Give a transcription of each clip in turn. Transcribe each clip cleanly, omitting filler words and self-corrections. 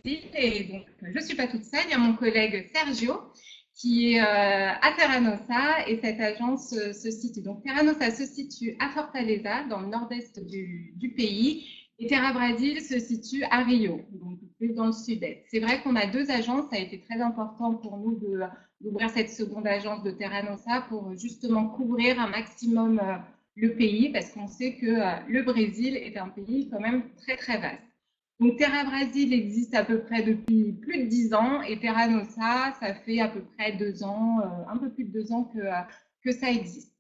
Brésil et donc je ne suis pas toute seule, il y a mon collègue Sergio qui est à Terranosa et cette agence se situe. Donc Terranosa se situe à Fortaleza dans le nord-est du pays et Terra Brasil se situe à Rio, donc plus dans le sud-est. C'est vrai qu'on a deux agences, ça a été très important pour nous d'ouvrir cette seconde agence de Terranosa pour justement couvrir un maximum le pays parce qu'on sait que le Brésil est un pays quand même très très vaste. Donc Terra Brasil existe à peu près depuis plus de 10 ans et Terra Nossa, ça fait à peu près 2 ans, un peu plus de 2 ans que ça existe.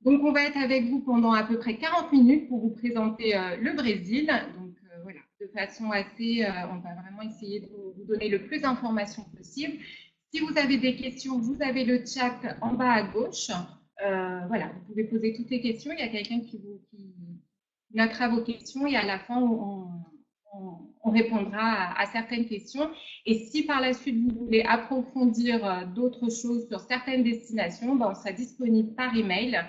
Donc on va être avec vous pendant à peu près 40 minutes pour vous présenter le Brésil. Donc voilà, de façon assez, on va vraiment essayer de vous donner le plus d'informations possible. Si vous avez des questions, vous avez le chat en bas à gauche. Voilà, vous pouvez poser toutes les questions. Il y a quelqu'un qui notera vos questions et à la fin, on répondra à certaines questions. Et si par la suite, vous voulez approfondir d'autres choses sur certaines destinations, ben, on sera disponible par email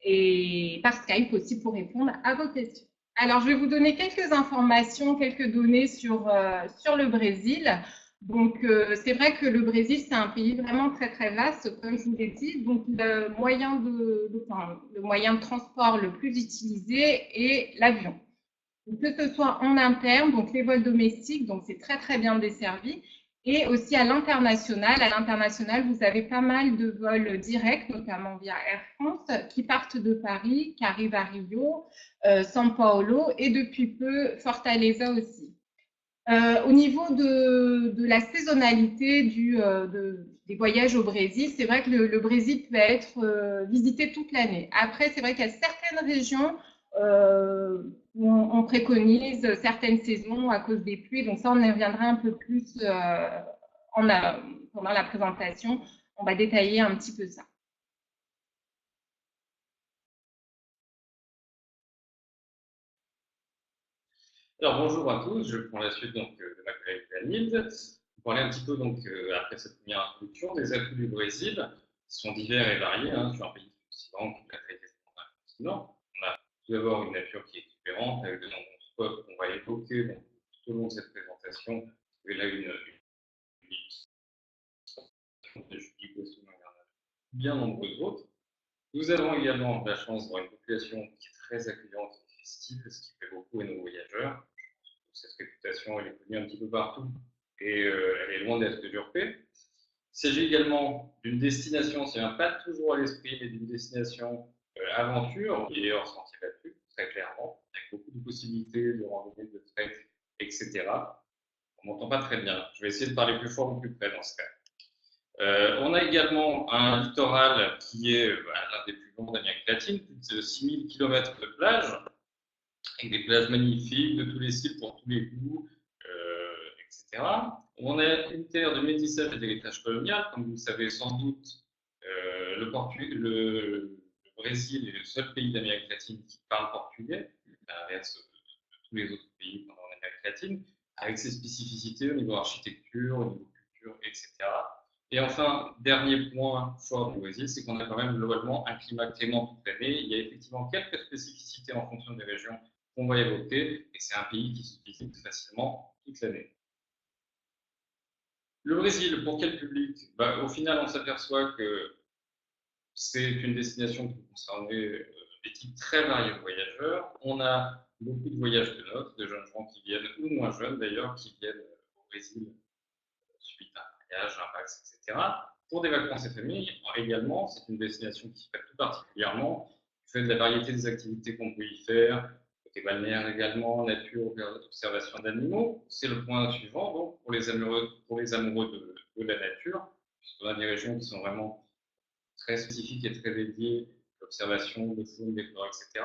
et par Skype aussi pour répondre à vos questions. Alors, je vais vous donner quelques informations, quelques données sur le Brésil. Donc, c'est vrai que le Brésil, c'est un pays vraiment très, très vaste, comme je vous l'ai dit. Donc, le moyen de transport le plus utilisé est l'avion. Que ce soit en interne, donc les vols domestiques, donc c'est très, très bien desservi, et aussi à l'international. À l'international, vous avez pas mal de vols directs, notamment via Air France, qui partent de Paris, qui arrivent à Rio, São Paulo et depuis peu Fortaleza aussi. Au niveau de la saisonnalité des voyages au Brésil, c'est vrai que le Brésil peut être visité toute l'année. Après, c'est vrai qu'il y a certaines régions où on préconise certaines saisons à cause des pluies. Donc ça, on y reviendra un peu plus pendant la présentation. On va détailler un petit peu ça. Alors bonjour à tous, je prends la suite donc, de ma collègue Danilde pour parler un petit peu donc après cette première introduction des atouts du Brésil qui sont divers et variés sur un pays continent qui est très un continent. On a tout d'abord une nature qui est différente avec de nombreux spots qu'on va évoquer donc, tout au long de cette présentation. Et là une de Julie Boisson, il y en a bien nombreuses autres. Nous avons également la chance d'avoir une population qui est très accueillante et festive, ce qui plaît beaucoup à nos voyageurs. Cette réputation, elle est connue un petit peu partout et elle est loin d'être usurpée. Il s'agit également d'une destination, ça ne vient pas toujours à l'esprit, mais d'une destination aventure, qui est hors sentier battu, très clairement, avec beaucoup de possibilités de randonnée, de trek, etc. On m'entend pas très bien. Je vais essayer de parler plus fort ou plus près dans ce cas. On a également un littoral qui est l'un des plus longs d'Amérique latine, plus de 6000 km de plage, avec des plages magnifiques de tous les styles pour tous les goûts, etc. On a une terre de métissage et d'héritage colonial, comme vous le savez sans doute, le Brésil est le seul pays d'Amérique latine qui parle portugais, à l'inverse de tous les autres pays en Amérique latine, avec ses spécificités au niveau architecture, au niveau culture, etc. Et enfin, dernier point fort du Brésil, c'est qu'on a quand même globalement un climat clément toute l'année. Il y a effectivement quelques spécificités en fonction des régions qu'on va évoquer, et c'est un pays qui se visite facilement toute l'année. Le Brésil, pour quel public? Au final, on s'aperçoit que c'est une destination qui peut concerner des types très variés de voyageurs. On a beaucoup de voyages de noces, de jeunes gens qui viennent, ou moins jeunes d'ailleurs, qui viennent au Brésil suite à un mariage, un vaccin, etc. Pour des vacances et familles, également, c'est une destination qui se fait tout particulièrement du fait de la variété des activités qu'on peut y faire, côté balnéaire également, nature, observation d'animaux. C'est le point suivant, donc, pour les amoureux de la nature, puisqu'on a des régions qui sont vraiment très spécifiques et très dédiées à l'observation de faune, des flores, etc.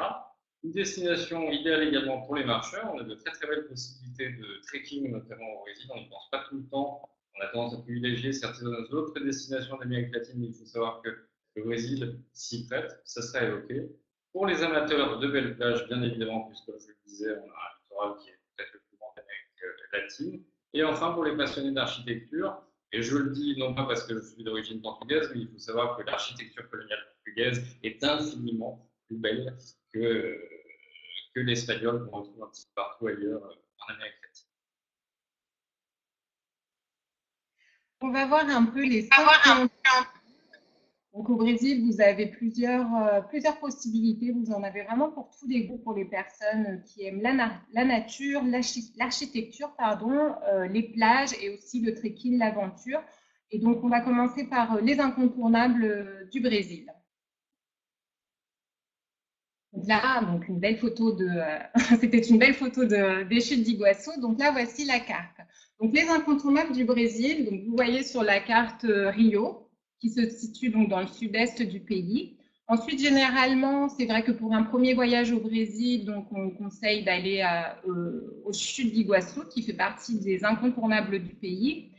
Une destination idéale également pour les marcheurs. On a de très très belles possibilités de trekking, notamment au Brésil. On n'y pense pas tout le temps. On a tendance à privilégier certaines autres destinations d'Amérique latine, mais il faut savoir que le Brésil s'y prête, ça sera évoqué. Pour les amateurs de belles plages, bien évidemment, puisque comme je le disais, on a un littoral qui est peut-être le plus grand d'Amérique latine. Et enfin, pour les passionnés d'architecture, et je le dis non pas parce que je suis d'origine portugaise, mais il faut savoir que l'architecture coloniale portugaise est infiniment plus belle que l'espagnol qu'on retrouve un petit peu partout ailleurs en Amérique latine. On va voir un peu les sorties. Donc au Brésil, vous avez plusieurs possibilités. Vous en avez vraiment pour tous les goûts, pour les personnes qui aiment la nature, l'architecture, pardon, les plages et aussi le trekking, l'aventure. Et donc on va commencer par les incontournables du Brésil. Donc là, donc une belle photo c'était une belle photo des chutes d'Iguassou. Donc là, voici la carte. Donc les incontournables du Brésil. Donc vous voyez sur la carte Rio, qui se situe donc dans le sud-est du pays. Ensuite, généralement, c'est vrai que pour un premier voyage au Brésil, donc on conseille d'aller aux chutes d'Iguassou, qui fait partie des incontournables du pays.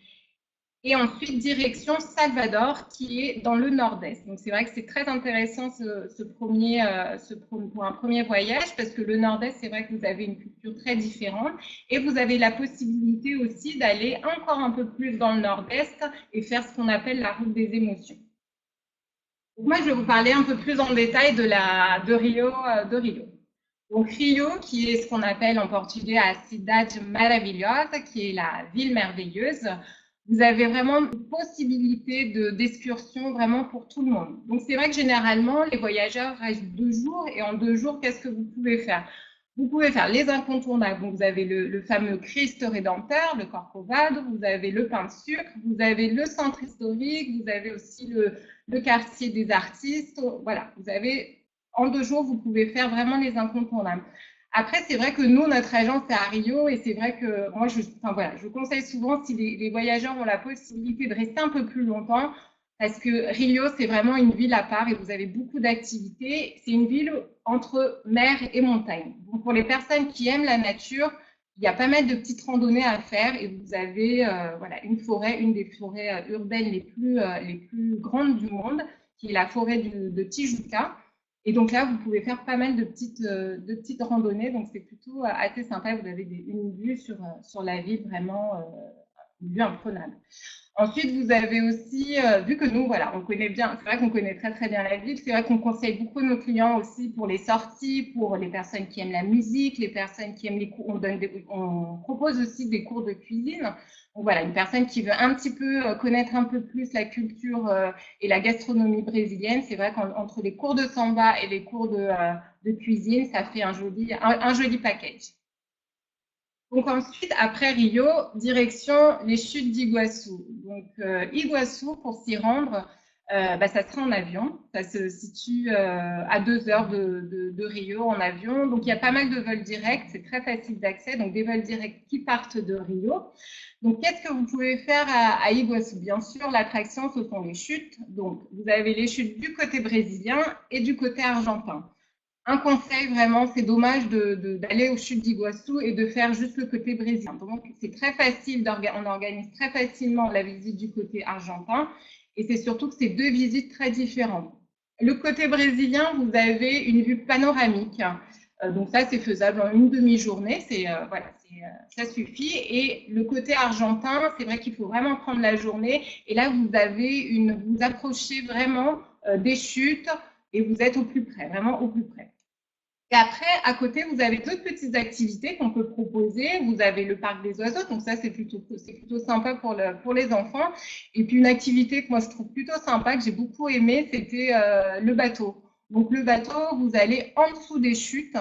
Et ensuite, direction Salvador, qui est dans le nord-est. Donc, c'est vrai que c'est très intéressant pour un premier voyage, parce que le nord-est, c'est vrai que vous avez une culture très différente. Et vous avez la possibilité aussi d'aller encore un peu plus dans le nord-est et faire ce qu'on appelle la route des émotions. Donc, moi, je vais vous parler un peu plus en détail de Rio. Donc, Rio, qui est ce qu'on appelle en portugais a Cidade Maravilhosa, qui est la ville merveilleuse. Vous avez vraiment une possibilité d'excursion vraiment pour tout le monde. Donc, c'est vrai que généralement, les voyageurs restent 2 jours et en 2 jours, qu'est-ce que vous pouvez faire? Vous pouvez faire les incontournables. Donc, vous avez le fameux Christ Rédempteur, le Corcovado, vous avez le pain de sucre, vous avez le centre historique, vous avez aussi le quartier des artistes. Voilà, vous avez en 2 jours, vous pouvez faire vraiment les incontournables. Après, c'est vrai que nous, notre agence est à Rio et c'est vrai que moi, je conseille souvent si les voyageurs ont la possibilité de rester un peu plus longtemps parce que Rio, c'est vraiment une ville à part et vous avez beaucoup d'activités. C'est une ville entre mer et montagne. Donc, pour les personnes qui aiment la nature, il y a pas mal de petites randonnées à faire et vous avez une des forêts urbaines les plus grandes du monde, qui est la forêt de Tijuca. Et donc là, vous pouvez faire pas mal de petites randonnées, donc c'est plutôt assez sympa. Vous avez une vue sur la ville, vraiment une vue imprenable. Ensuite, vous avez aussi, vu que nous, voilà, on connaît bien, c'est vrai qu'on connaît très très bien la ville, c'est vrai qu'on conseille beaucoup nos clients aussi pour les sorties, pour les personnes qui aiment la musique, les personnes qui aiment les cours, on propose aussi des cours de cuisine. Donc voilà, une personne qui veut un petit peu connaître un peu plus la culture et la gastronomie brésilienne, c'est vrai qu'entre les cours de samba et les cours de cuisine, ça fait un joli package. Donc ensuite, après Rio, direction les chutes d'Iguassou. Donc Iguassou, pour s'y rendre, ça sera en avion. Ça se situe à 2 heures de Rio en avion. Donc il y a pas mal de vols directs, c'est très facile d'accès. Donc des vols directs qui partent de Rio. Donc qu'est-ce que vous pouvez faire à Iguassou? Bien sûr, l'attraction, ce sont les chutes. Donc vous avez les chutes du côté brésilien et du côté argentin. Un conseil vraiment, c'est dommage d'aller aux chutes d'Iguassou et de faire juste le côté brésilien. Donc, c'est très facile, on organise très facilement la visite du côté argentin et c'est surtout que c'est 2 visites très différentes. Le côté brésilien, vous avez une vue panoramique. Donc ça, c'est faisable en une demi-journée, ça suffit. Et le côté argentin, c'est vrai qu'il faut vraiment prendre la journée. Et là, vous approchez vraiment des chutes et vous êtes au plus près, vraiment au plus près. Et après, à côté, vous avez d'autres petites activités qu'on peut proposer. Vous avez le parc des oiseaux, donc ça, c'est plutôt sympa pour les enfants. Et puis, une activité que moi, je trouve plutôt sympa, que j'ai beaucoup aimé, c'était le bateau. Donc, le bateau, vous allez en dessous des chutes.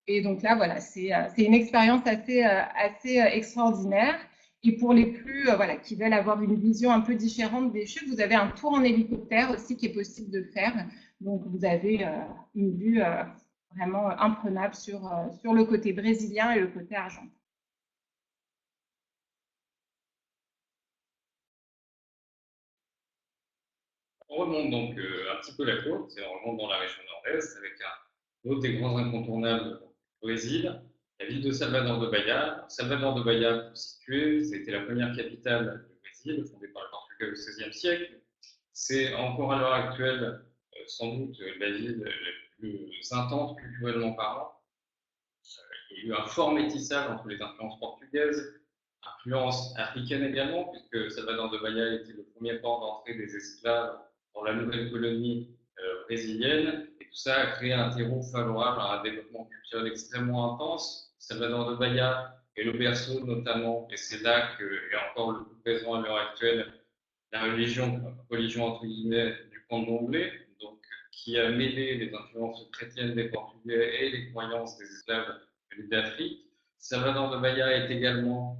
Et donc là, voilà, c'est une expérience assez extraordinaire. Et pour les qui veulent avoir une vision un peu différente des chutes, vous avez un tour en hélicoptère aussi qui est possible de faire. Donc, vous avez une vue vraiment imprenable sur le côté brésilien et le côté argentin. On remonte donc un petit peu la côte, et on remonte dans la région nord-est avec un autre des grands incontournables au Brésil, la ville de Salvador de Bahia. Salvador de Bahia, pour situer, c'était la première capitale du Brésil, fondée par le Portugal au XVIe siècle. C'est encore à l'heure actuelle sans doute la ville la plus intense culturellement parlant. Il y a eu un fort métissage entre les influences portugaises, influences africaines également, puisque Salvador de Bahia était le premier port d'entrée des esclaves dans la nouvelle colonie brésilienne. Et tout ça a créé un terreau favorable à un développement culturel extrêmement intense. Salvador de Bahia est le berceau notamment, et c'est là qu'est encore le plus présent à l'heure actuelle, la religion entre guillemets du candomblé, donc qui a mêlé les influences chrétiennes des Portugais et les croyances des esclaves venus d'Afrique. Salvador de Bahia est également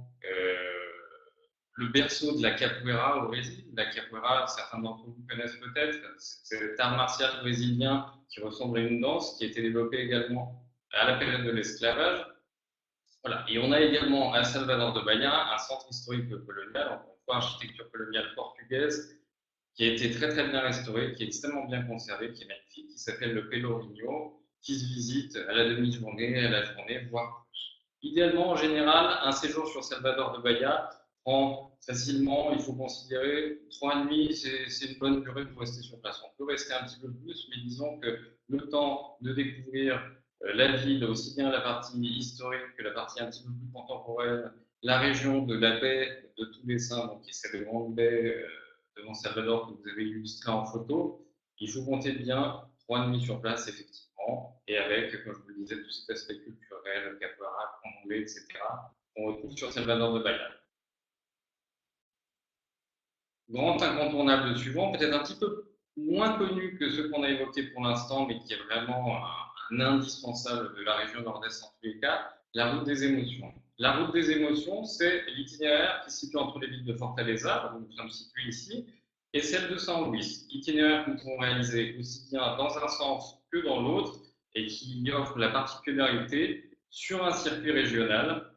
le berceau de la capoeira au Brésil. La capoeira, certains d'entre vous connaissent peut-être, c'est cet art martial brésilien qui ressemble à une danse qui a été développé également à la période de l'esclavage. Voilà. Et on a également à Salvador de Bahia un centre historique colonial, encore une fois, architecture coloniale portugaise, qui a été très très bien restauré, qui est extrêmement bien conservé, qui est magnifique, qui s'appelle le Pelourinho, qui se visite à la demi-journée, à la journée, voire plus. Idéalement, en général, un séjour sur Salvador de Bahia prend facilement, il faut considérer 3 nuits, c'est une bonne durée pour rester sur place. On peut rester un petit peu plus, mais disons que le temps de découvrir la ville, aussi bien la partie historique que la partie un petit peu plus contemporaine, la région de la baie de Tous les Saints, donc qui est cette grande baie devant Salvador que vous avez illustré en photo, il faut compter bien 3 nuits sur place, effectivement, et avec, comme je vous le disais, tout cet aspect culturel, capoeira, candomblé, etc., qu'on retrouve sur Salvador de Bahia. Grand incontournable suivant, peut-être un petit peu moins connu que ceux qu'on a évoqués pour l'instant, mais qui est vraiment un indispensable de la région nord-est en tous les cas, la route des émotions. La route des émotions, c'est l'itinéraire qui se situe entre les villes de Fortaleza, où nous sommes situés ici, et celle de San Luis. Itinéraire que nous pouvons réaliser aussi bien dans un sens que dans l'autre, et qui offre la particularité sur un circuit régional,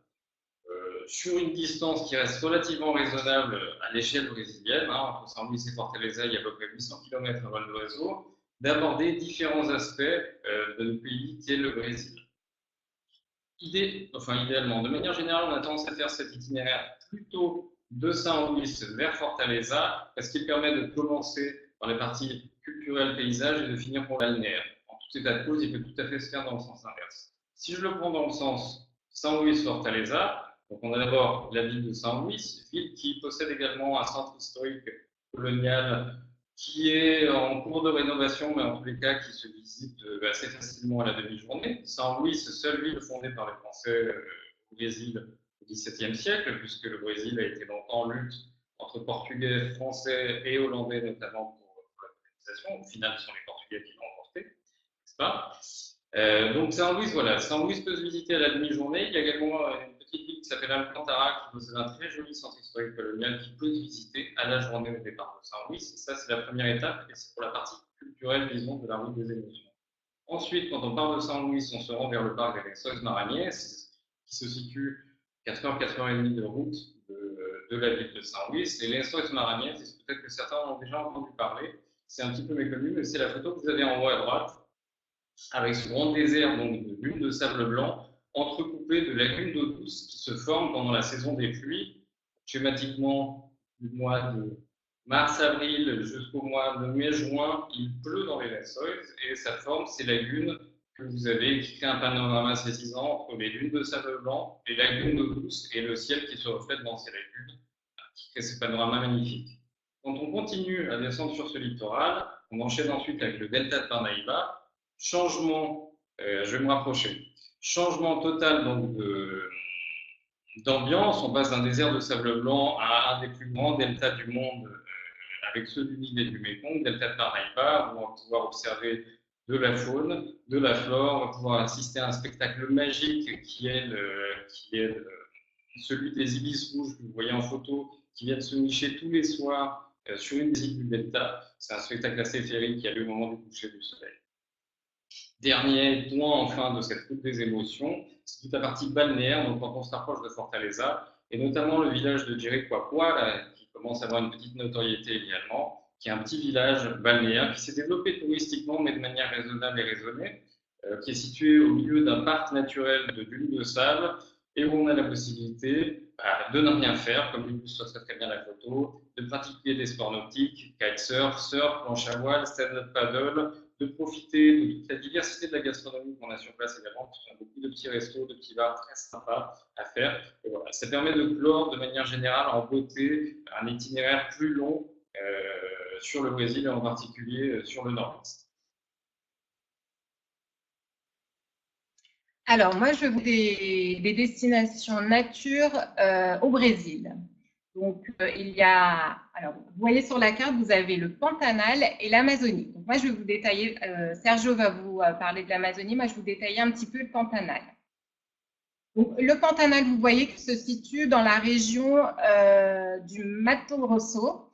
sur une distance qui reste relativement raisonnable à l'échelle brésilienne, entre San Luis et Fortaleza, il y a à peu près 800 km à vol de réseau, d'aborder différents aspects de notre pays qui est le Brésil. Idéalement, de manière générale, on a tendance à faire cet itinéraire plutôt de San Luis vers Fortaleza, parce qu'il permet de commencer par les parties culturelles, paysages, et de finir pour balnéaire. En tout état de cause, il peut tout à fait se faire dans le sens inverse. Si je le prends dans le sens San Luis-Fortaleza, donc on a d'abord la ville de San Luis, ville qui possède également un centre historique colonial qui est en cours de rénovation, mais en tous les cas qui se visite assez facilement à la demi-journée. San Luis, seule ville fondée par les Français au Brésil au XVIIe siècle, puisque le Brésil a été longtemps en lutte entre Portugais, Français et Hollandais, notamment pour la colonisation. Au final, ce sont les Portugais qui l'ont emporté, n'est-ce pas? Donc San Luis, voilà, San Luis peut se visiter à la demi-journée. Il y a également une petite ville qui s'appelle Alcantara qui possède un très joli centre historique colonial qui peut se visiter à la journée au départ de San Luis. Ça, c'est la première étape et c'est pour la partie culturelle, disons, de la route des émotions. Ensuite, quand on part de San Luis, on se rend vers le parc des Lençóis Maranhão qui se situe 4h, 4h30 de route de la ville de San Luis. Et Lençóis Maranhão, c'est peut-être que certains en ont déjà entendu parler, c'est un petit peu méconnu, mais c'est la photo que vous avez en haut à droite, avec ce grand désert donc, de dunes de sable blanc, entrecoupé de lagunes d'eau douce qui se forment pendant la saison des pluies, schématiquement du mois de mars-avril jusqu'au mois de mai-juin, il pleut dans les Lençóis et ça forme ces lagunes que vous avez qui créent un panorama saisissant entre les dunes de sable blanc, les lagunes d'eau douce et le ciel qui se reflète dans ces lagunes, qui crée ces panoramas magnifiques. Quand on continue à descendre sur ce littoral, on enchaîne ensuite avec le delta de Parnaíba. Changement, je vais me rapprocher. Changement total donc d'ambiance. On passe d'un désert de sable blanc à un des plus grands deltas du monde, avec ceux du Nil et du Mékong, delta de Parnaíba, où on va pouvoir observer de la faune, de la flore, on va pouvoir assister à un spectacle magique qui est celui des ibis rouges que vous voyez en photo, qui viennent se nicher tous les soirs sur une des îles du delta. C'est un spectacle assez féerique qui a lieu au moment du coucher du soleil. Dernier point enfin de cette route des émotions, c'est toute la partie balnéaire, donc quand on se rapproche de Fortaleza, et notamment le village de Jericoacoara, qui commence à avoir une petite notoriété également, qui est un petit village balnéaire qui s'est développé touristiquement, mais de manière raisonnable et raisonnée, qui est situé au milieu d'un parc naturel de dunes de sable, et où on a la possibilité de ne rien faire, comme l'illustre très bien la photo, de pratiquer des sports nautiques, kitesurf, surf, planche à voile, stand-up paddle, de profiter de toute la diversité de la gastronomie qu'on a sur place également, parce qu'on a beaucoup de petits restos, de petits bars très sympas à faire. Et voilà, ça permet de clore de manière générale en beauté un itinéraire plus long sur le Brésil et en particulier sur le nord-est. Alors, moi, je veux des destinations nature au Brésil. Donc, il y a, alors, vous voyez sur la carte, vous avez le Pantanal et l'Amazonie. Donc, moi, je vais vous détailler, Sergio va vous parler de l'Amazonie, moi, je vais vous détailler un petit peu le Pantanal. Donc, le Pantanal, vous voyez qu'il se situe dans la région du Mato Grosso.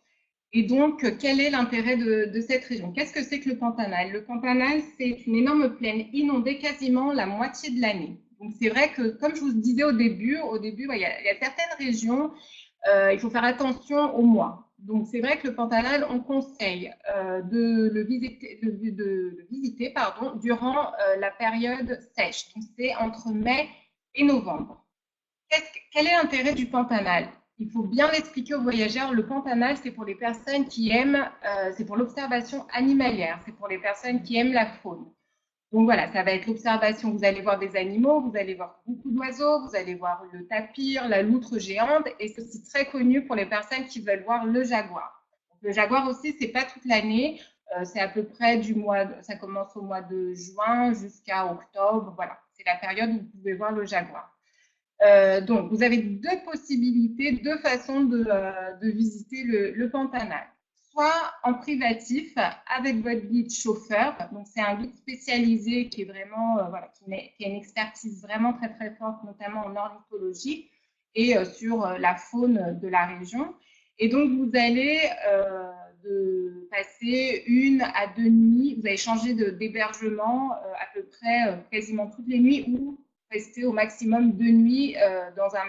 Et donc, quel est l'intérêt de cette région? Qu'est-ce que c'est que le Pantanal? Le Pantanal, c'est une énorme plaine inondée quasiment la moitié de l'année. Donc, c'est vrai que, comme je vous disais au début, il y a certaines régions, il faut faire attention au mois. Donc, c'est vrai que le Pantanal, on conseille de le visiter pardon, durant la période sèche. Donc, c'est entre mai et novembre. Quel est l'intérêt du Pantanal? Il faut bien l'expliquer aux voyageurs. Le Pantanal, c'est pour les personnes qui aiment, c'est pour l'observation animalière, c'est pour les personnes qui aiment la faune. Donc voilà, ça va être l'observation. Vous allez voir des animaux, vous allez voir beaucoup d'oiseaux, vous allez voir le tapir, la loutre géante, et c'est aussi très connu pour les personnes qui veulent voir le jaguar. Donc, le jaguar aussi, c'est pas toute l'année, c'est à peu près ça commence au mois de juin jusqu'à octobre. Voilà, c'est la période où vous pouvez voir le jaguar. Donc, vous avez deux possibilités, deux façons de visiter le Pantanal. Soit en privatif avec votre guide chauffeur. Donc, c'est un guide spécialisé qui est vraiment, voilà, qui a une expertise vraiment très très forte, notamment en ornithologie et sur la faune de la région. Et donc, vous allez passer 1 à 2 nuits. Vous allez changer d'hébergement à peu près quasiment toutes les nuits ou rester au maximum 2 nuits dans un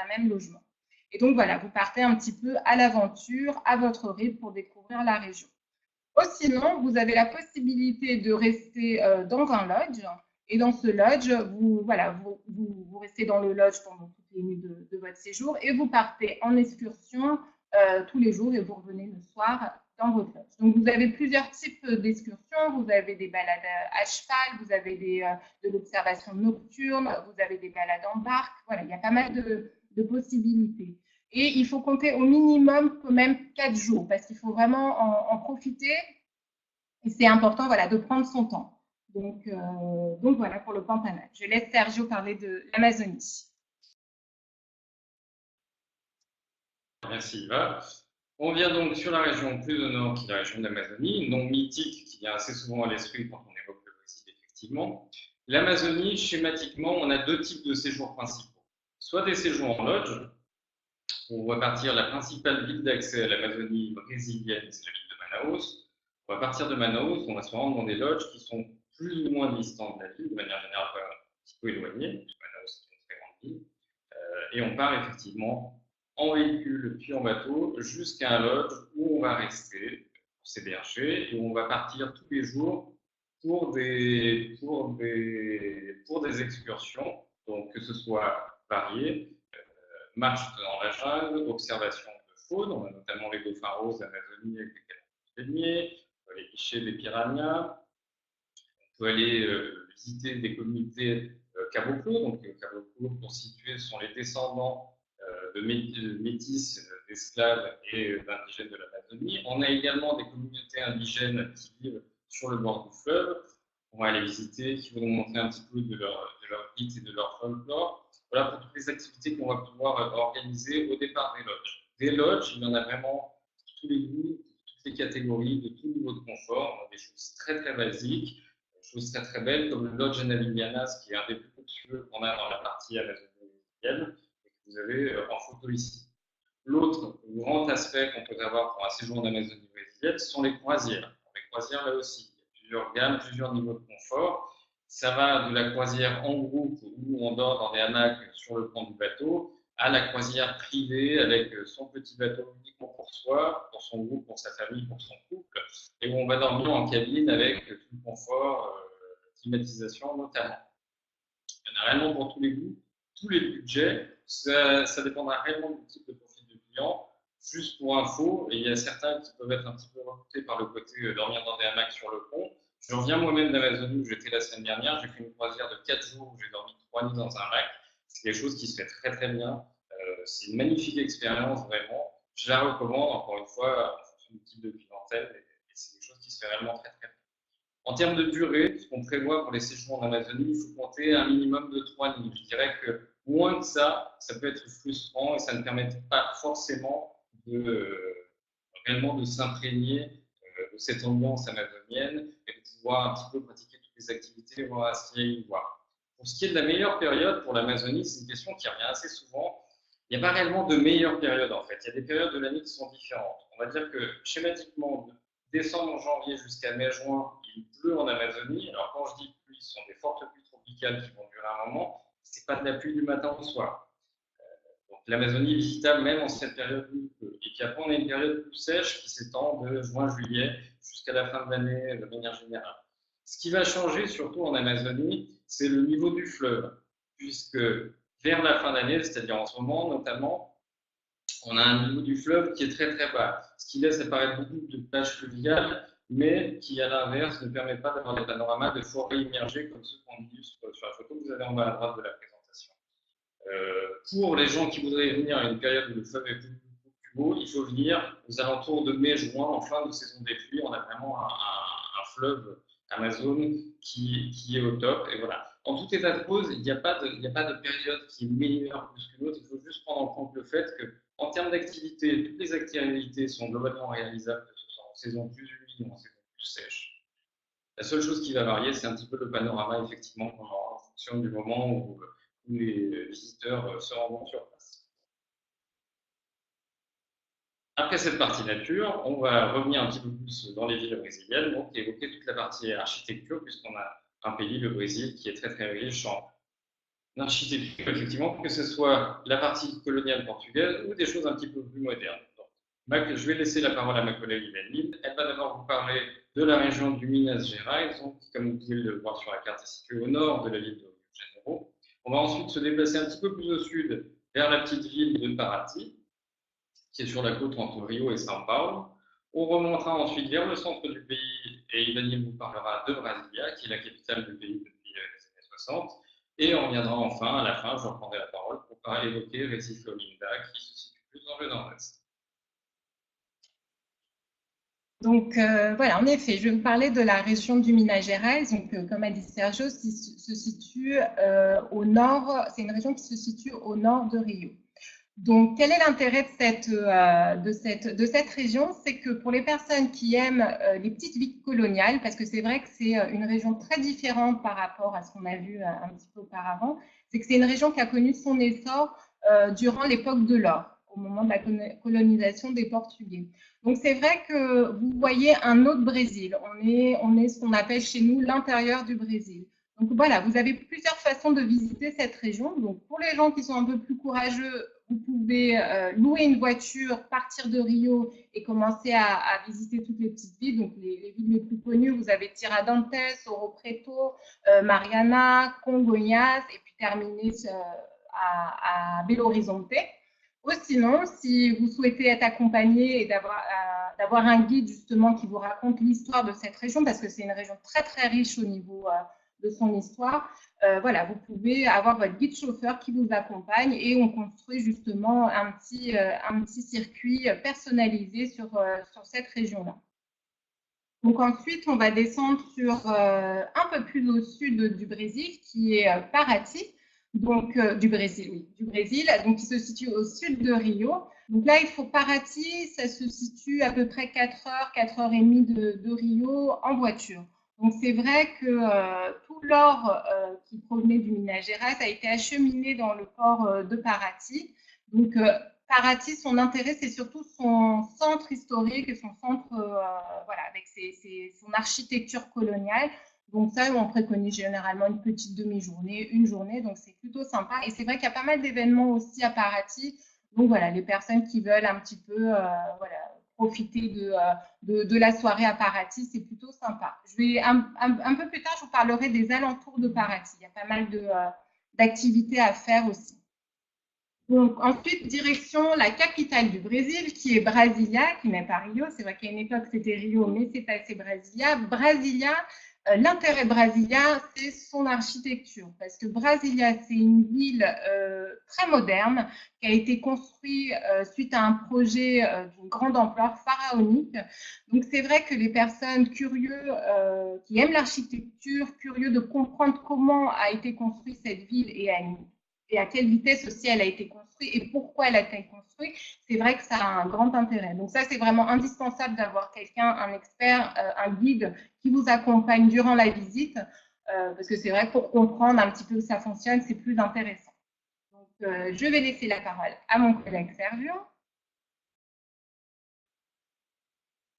même logement. Et donc voilà, vous partez un petit peu à l'aventure, à votre rythme pour découvrir la région. Ou sinon, vous avez la possibilité de rester dans un lodge. Et dans ce lodge, vous restez dans le lodge pendant toutes les nuits de votre séjour et vous partez en excursion tous les jours et vous revenez le soir dans votre lodge. Donc, vous avez plusieurs types d'excursions. Vous avez des balades à cheval, vous avez de l'observation nocturne, vous avez des balades en barque. Voilà, il y a pas mal de possibilités. Et il faut compter au minimum quand même 4 jours parce qu'il faut vraiment en profiter. Et c'est important voilà, de prendre son temps. Donc voilà pour le Pantanal. Je laisse Sergio parler de l'Amazonie. Merci Yva. On vient donc sur la région plus au nord, qui est la région de l'Amazonie, nom mythique qui vient assez souvent à l'esprit quand on évoque le Brésil, effectivement. L'Amazonie, schématiquement, on a deux types de séjours principaux. Soit des séjours en lodge, où on va partir, la principale ville d'accès à l'Amazonie brésilienne, c'est la ville de Manaus. On va partir de Manaus, on va se rendre dans des lodges qui sont plus ou moins distants de la ville, de manière générale un petit peu éloignés, Manaus est une très grande ville. Et on part effectivement en véhicule puis en bateau jusqu'à un lodge où on va rester pour s'héberger et où on va partir tous les jours pour des excursions, donc que ce soit varié, marche dans la jungle, observation de faune, on a notamment les dauphins roses d'Amazonie avec les canards, on peut aller pêcher des piranhas, on peut aller visiter des communautés caboclo. Donc caboclo, pour situer, sont les descendants de métis, d'esclaves et d'indigènes de l'Amazonie. On a également des communautés indigènes qui vivent sur le bord du fleuve. On va aller visiter, qui vont nous montrer un petit peu de leur mythe et de leur folklore. Voilà pour toutes les activités qu'on va pouvoir organiser au départ des lodges. Des lodges, il y en a vraiment tous les goûts, toutes les catégories, de tout niveau de confort. On a des choses très très basiques, des choses très très belles, comme le Lodge Anavillianas, qui est un des plus luxueux qu'on a dans la partie amazonienne, et que vous avez en photo ici. L'autre grand aspect qu'on peut avoir pour un séjour en Amazonie brésilienne, ce sont les croisières. Pour les croisières, là aussi, il y a plusieurs gammes, plusieurs niveaux de confort. Ça va de la croisière en groupe où on dort dans des hamacs sur le pont du bateau à la croisière privée avec son petit bateau uniquement pour soi, pour son groupe, pour sa famille, pour son couple, et où on va dormir en cabine avec tout le confort, climatisation notamment. Il y en a réellement pour tous les goûts, tous les budgets. Ça dépendra réellement du type de profil de client. Juste pour info, il y a certains qui peuvent être un petit peu rebutés par le côté dormir dans des hamacs sur le pont. Je reviens moi-même d'Amazonie où j'étais la semaine dernière. J'ai fait une croisière de 4 jours où j'ai dormi 3 nuits dans un hamac. C'est quelque chose qui se fait très très bien. C'est une magnifique expérience vraiment. Je la recommande encore une fois en fonction du type de clientèle et c'est quelque chose qui se fait réellement très très bien. En termes de durée, ce qu'on prévoit pour les séjours en Amazonie, il faut compter un minimum de 3 nuits. Je dirais que Moins que ça peut être frustrant et ça ne permet pas forcément réellement de s'imprégner de cette ambiance amazonienne et de pouvoir un petit peu pratiquer toutes les activités, voir ce qu'il y a à y voir. Pour ce qui est de la meilleure période pour l'Amazonie, c'est une question qui revient assez souvent. Il n'y a pas réellement de meilleure période en fait. Il y a des périodes de l'année qui sont différentes. On va dire que schématiquement, de décembre, janvier jusqu'à mai-juin, il pleut en Amazonie. Alors quand je dis pluie, ce sont des fortes pluies tropicales qui vont durer un moment. C'est pas de la pluie du matin au soir. Donc l'Amazonie est visitable même en cette période où il pleut. Et puis après, on a une période plus sèche qui s'étend de juin-juillet jusqu'à la fin de l'année de manière générale. Ce qui va changer surtout en Amazonie, c'est le niveau du fleuve, puisque vers la fin d'année, c'est-à-dire en ce moment notamment, on a un niveau du fleuve qui est très très bas, ce qui laisse apparaître beaucoup de plages fluviales, mais qui à l'inverse ne permet pas d'avoir des panoramas de forêts immergées comme ceux qu'on illustre sur la photo que vous avez en bas à droite de la présentation. Pour les gens qui voudraient venir à une période où le fleuve est plus beau, il faut venir aux alentours de mai-juin, en fin de saison des pluies. On a vraiment un fleuve Amazon qui est au top. Et voilà. En tout état de cause, il n'y a pas de période qui est meilleure plus qu'une autre. Il faut juste prendre en compte le fait qu'en termes d'activité, toutes les activités sont globalement réalisables, que ce soit en saison plus humide ou en saison plus sèche. La seule chose qui va varier, c'est un petit peu le panorama, effectivement, en fonction du moment où les visiteurs se rendront sur place. Après cette partie nature, on va revenir un petit peu plus dans les villes brésiliennes, donc évoquer toute la partie architecture, puisqu'on a un pays, le Brésil, qui est très très riche en architecture, effectivement, que ce soit la partie coloniale portugaise ou des choses un petit peu plus modernes. Donc, je vais laisser la parole à ma collègue Yveline. Elle va d'abord vous parler de la région du Minas Gerais, donc, comme vous pouvez le voir sur la carte, est située au nord de la ville de Rio de Janeiro. On va ensuite se déplacer un petit peu plus au sud vers la petite ville de Paraty, qui est sur la côte entre Rio et São Paulo. On remontera ensuite vers le centre du pays et Yveline vous parlera de Brasilia, qui est la capitale du pays depuis les années 60. Et on reviendra enfin, à la fin, je reprendrai la parole pour évoquer Recife Olinda, qui se situe plus dans le nord-est. Donc voilà, en effet, je vais vous parler de la région du Minas Gerais. Donc, comme a dit Sergio, qui se situe au nord, c'est une région qui se situe au nord de Rio. Donc, quel est l'intérêt de cette région? C'est que pour les personnes qui aiment les petites villes coloniales, parce que c'est vrai que c'est une région très différente par rapport à ce qu'on a vu un petit peu auparavant, c'est que c'est une région qui a connu son essor durant l'époque de l'or, au moment de la colonisation des Portugais. Donc, c'est vrai que vous voyez un autre Brésil. On est ce qu'on appelle chez nous l'intérieur du Brésil. Donc voilà, vous avez plusieurs façons de visiter cette région. Donc pour les gens qui sont un peu plus courageux, vous pouvez louer une voiture, partir de Rio et commencer à visiter toutes les petites villes. Donc les villes les plus connues, vous avez Tiradentes, Ouro Preto, Mariana, Congonhas et puis terminer à Belo Horizonte. Ou sinon, si vous souhaitez être accompagné et d'avoir un guide justement qui vous raconte l'histoire de cette région, parce que c'est une région très très riche au niveau de son histoire, voilà, vous pouvez avoir votre guide chauffeur qui vous accompagne et on construit justement un petit circuit personnalisé sur cette région-là. Donc ensuite, on va descendre sur un peu plus au sud du Brésil, qui est Paraty, donc du Brésil, oui, du Brésil, donc qui se situe au sud de Rio. Donc là, il faut Paraty, ça se situe à peu près 4 heures, 4 heures et demie de Rio en voiture. Donc c'est vrai que tout l'or qui provenait du Minas Gerais a été acheminé dans le port de Paraty. Donc Paraty, son intérêt, c'est surtout son centre historique et son centre, voilà, avec son architecture coloniale. Donc ça, on préconise généralement une petite demi-journée, une journée, donc c'est plutôt sympa. Et c'est vrai qu'il y a pas mal d'événements aussi à Paraty. Donc voilà, les personnes qui veulent un petit peu voilà, profiter de la soirée à Paraty, c'est plutôt sympa. Je vais un peu plus tard, je vous parlerai des alentours de Paraty. Il y a pas mal d'activités à faire aussi. Donc, ensuite, direction la capitale du Brésil, qui est Brasilia, qui n'est pas Rio. C'est vrai qu'à une époque, c'était Rio, mais c'est passé Brasilia. Brasilia, l'intérêt de Brasilia, c'est son architecture. Parce que Brasilia, c'est une ville très moderne qui a été construite suite à un projet d'une grande ampleur pharaonique. Donc, c'est vrai que les personnes curieuses qui aiment l'architecture, curieux de comprendre comment a été construite cette ville et et à quelle vitesse aussi elle a été construite et pourquoi elle a été construite, c'est vrai que ça a un grand intérêt. Donc ça, c'est vraiment indispensable d'avoir quelqu'un, un expert, un guide qui vous accompagne durant la visite, parce que c'est vrai que pour comprendre un petit peu où ça fonctionne, c'est plus intéressant. Donc, je vais laisser la parole à mon collègue Sergio.